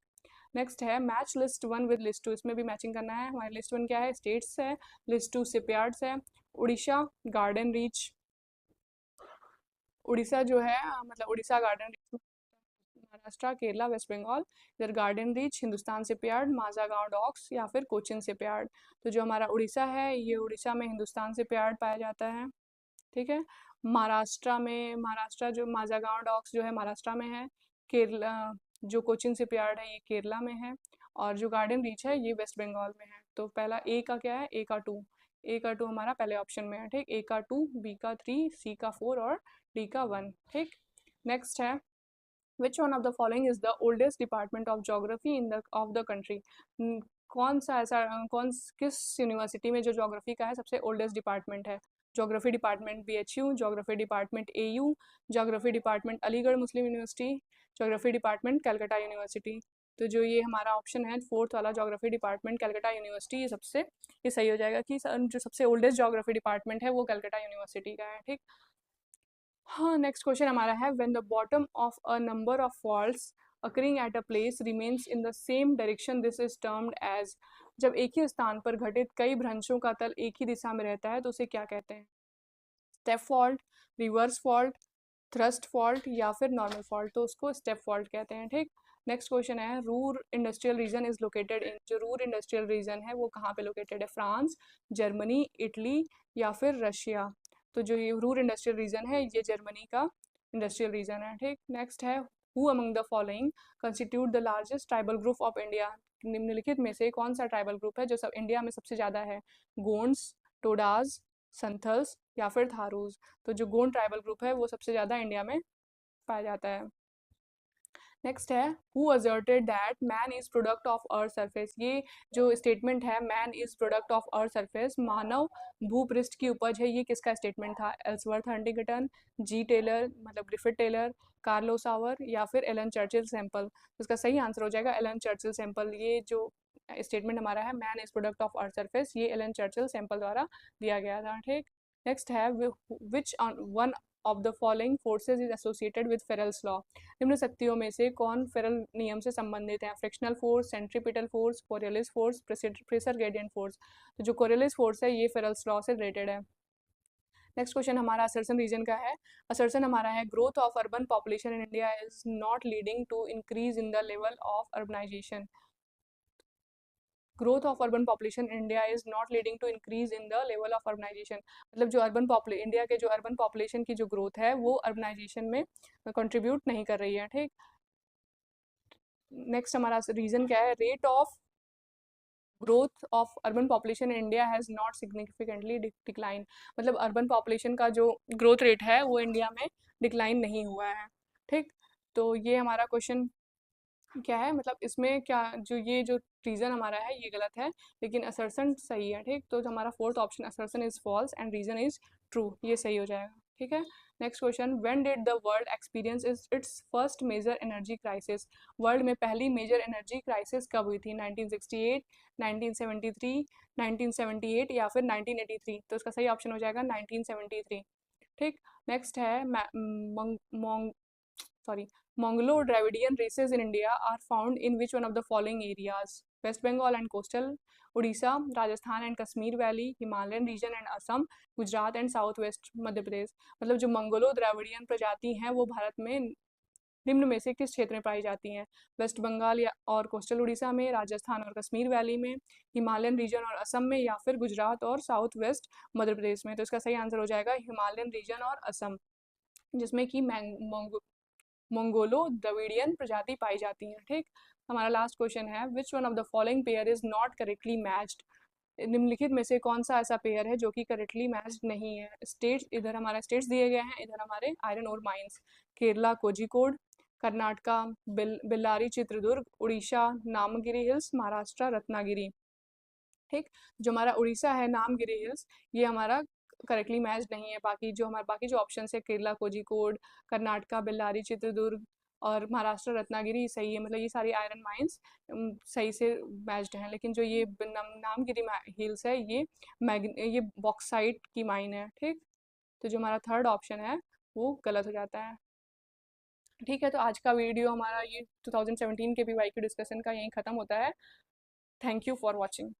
नेक्स्ट है match list one with list two. इसमें भी मैचिंग करना है। हमारी लिस्ट वन क्या है? स्टेट्स है, लिस्ट टू शिपयार्ड्स है। उड़ीसा गार्डन रीच, उड़ीसा जो है मतलब Orissa garden reach, Maharashtra Kerala West Bengal, इधर garden reach, Hindustan shipyard, Mazagaon docks, या फिर कोचिन शिपयार्ड। तो जो हमारा उड़ीसा है ये उड़ीसा में हिंदुस्तान शिपयार्ड पाया जाता है। ठीक है, महाराष्ट्र में महाराष्ट्र जो माजागांव डॉक्स जो है महाराष्ट्र में है। केरला जो कोचिन शिपयार्ड है ये केरला में है, और जो गार्डन रीच है ये वेस्ट बंगाल में है। तो पहला ए का क्या है? ए का टू, ए का टू हमारा पहले ऑप्शन में है। ठीक, ए का 2, बी का 3, सी का 4 और डी का 1। ठीक, नेक्स्ट है which one of the following is the oldest department of geography in the of the country. कौन सा ऐसा किस यूनिवर्सिटी में जो जोग्राफी का है सबसे ओल्डेस्ट डिपार्टमेंट है? Geography department BHU, geography department AU, geography department Aligarh Muslim university, geography department Calcutta university. तो जो ये हमारा ऑप्शन है फोर्थ वाला जोग्राफी डिपार्टमेंट कलकत्ता यूनिवर्सिटी, ये सही हो जाएगा कि जो सबसे ओल्डेस्ट जोग्राफी डिपार्टमेंट है वो कलकत्ता यूनिवर्सिटी का है। ठीक, हाँ, नेक्स्ट क्वेश्चन हमारा है when the bottom of a number of falls occurring at a place remains in the same direction this is termed as. जब एक ही स्थान पर घटित कई भ्रंशों का तल एक ही दिशा में रहता है तो उसे क्या कहते हैं? Step fault, reverse fault, thrust fault, या फिर नॉर्मल फॉल्ट। तो उसको स्टेप फॉल्ट कहते हैं। ठीक, नेक्स्ट क्वेश्चन है Ruhr industrial region is located इन। जो रूर इंडस्ट्रियल रीजन है वो कहाँ पे लोकेटेड है? फ्रांस, जर्मनी, इटली, या फिर रशिया। तो जो ये रूर इंडस्ट्रियल रीजन है ये जर्मनी का इंडस्ट्रियल रीजन है। ठीक, नेक्स्ट है who among the following constitute the largest tribal group of India. निम्नलिखित में से कौन सा ट्राइबल ग्रुप है जो सब इंडिया में सबसे ज़्यादा है? गोंड्स, टोडाज, संथल्स, या फिर थारूज। तो जो गोंड ट्राइबल ग्रुप है वो सबसे ज़्यादा इंडिया में पाया जाता है। नेक्स्ट है who asserted that man is product of earth surface. ये जो स्टेटमेंट है man is product of earth surface, मानव भूपृष्ठ की उपज है, ये किसका स्टेटमेंट था? एल्सवर्थ हंटिंगटन, जी टेलर मतलब ग्रिफिथ टेलर, कार्लो सावर, या फिर एलन चर्चिल सैंपल। तो इसका सही आंसर हो जाएगा एलन चर्चिल सैंपल। ये जो स्टेटमेंट हमारा है man is product of earth surface, ये एलन चर्चिल सैंपल द्वारा दिया गया था। ठीक, नेक्स्ट है which one of the following forces is associated with Ferrel's law. निम्न शक्तियों में से कौन फेरल नियम से संबंधित है? Frictional force, centripetal force, Coriolis force, pressure gradient force. तो जो कोरियोलिस फोर्स है ये फेरेल्स लॉ से रिलेटेड है। नेक्स्ट क्वेश्चन हमारा असर्शन रीजन का है। असर्शन हमारा है growth of urban population in India is not leading to increase in the level of urbanisation. Growth of urban population in India is not leading to increase in the level of urbanisation. मतलब जो India के जो urban population की जो growth है वो urbanisation में contribute नहीं कर रही है। ठीक, नेक्स्ट हमारा रीजन क्या है? Rate of growth of urban population in India has not significantly decline. मतलब अर्बन पॉपुलेशन का जो ग्रोथ रेट है वो इंडिया में डिक्लाइन नहीं हुआ है। ठीक, तो ये हमारा क्वेश्चन क्या है? मतलब इसमें क्या जो ये जो रीज़न हमारा है ये गलत है लेकिन असर्शन सही है। ठीक, तो हमारा fourth option assertion is false and reason is true, ये सही हो जाएगा। ठीक है, next question when did the world experience its first major energy crisis. World में पहली मेजर एनर्जी क्राइसिस कब हुई थी? 1968, 1973, 1978, या फिर 1983। तो इसका सही ऑप्शन हो जाएगा 1973। ठीक। नेक्स्ट है sorry Mongolo Dravidian races in India are found in which one of the following areas? West Bengal and coastal, Orissa, Rajasthan and Kashmir valley, Himalayan region and Assam, Gujarat and south west Madhya Pradesh. मतलब जो मंगोलो द्रविडियन प्रजाति हैं वो भारत में निम्न में से किस क्षेत्र में पाई जाती हैं? वेस्ट बंगाल या और कोस्टल उड़ीसा में, राजस्थान और कश्मीर वैली में, हिमालयन रीजन और असम में, या फिर गुजरात और साउथ वेस्ट मध्य प्रदेश में। तो इसका सही आंसर हो जाएगा हिमालयन रीजन और असम, जिसमें कि मंगोलो द्रविडियन प्रजाति पाई जाती है। ठीक। हमारा लास्ट क्वेश्चन है which one of the following pair is not correctly matched? निम्नलिखित में से कौन सा ऐसा पेयर है जो कि करेक्टली मैच्ड नहीं है? स्टेट्स, इधर हमारे स्टेट्स दिए गए हैं, इधर हमारे आयरन और माइंस। केरला कोझिकोड, कर्नाटका बेल्लारी चित्रदुर्ग, उड़ीसा नामगिरी हिल्स, महाराष्ट्र रत्नागिरी। ठीक। जो हमारा उड़ीसा है नामगिरी हिल्स, ये हमारा करेक्टली मैच नहीं है। बाकी जो ऑप्शन है केरला कोझिकोड, कर्नाटका बेल्लारी चित्रदुर्ग और महाराष्ट्र रत्नागिरी सही है, मतलब ये सारी आयरन माइंस सही से मैच्ड हैं। लेकिन जो ये नामगिरी हिल्स है ये बॉक्साइट की माइन है। ठीक। तो जो हमारा थर्ड ऑप्शन है वो गलत हो जाता है। ठीक है, तो आज का वीडियो हमारा ये 2017 के PYQ डिस्कशन का यहीं ख़त्म होता है। Thank you for watching.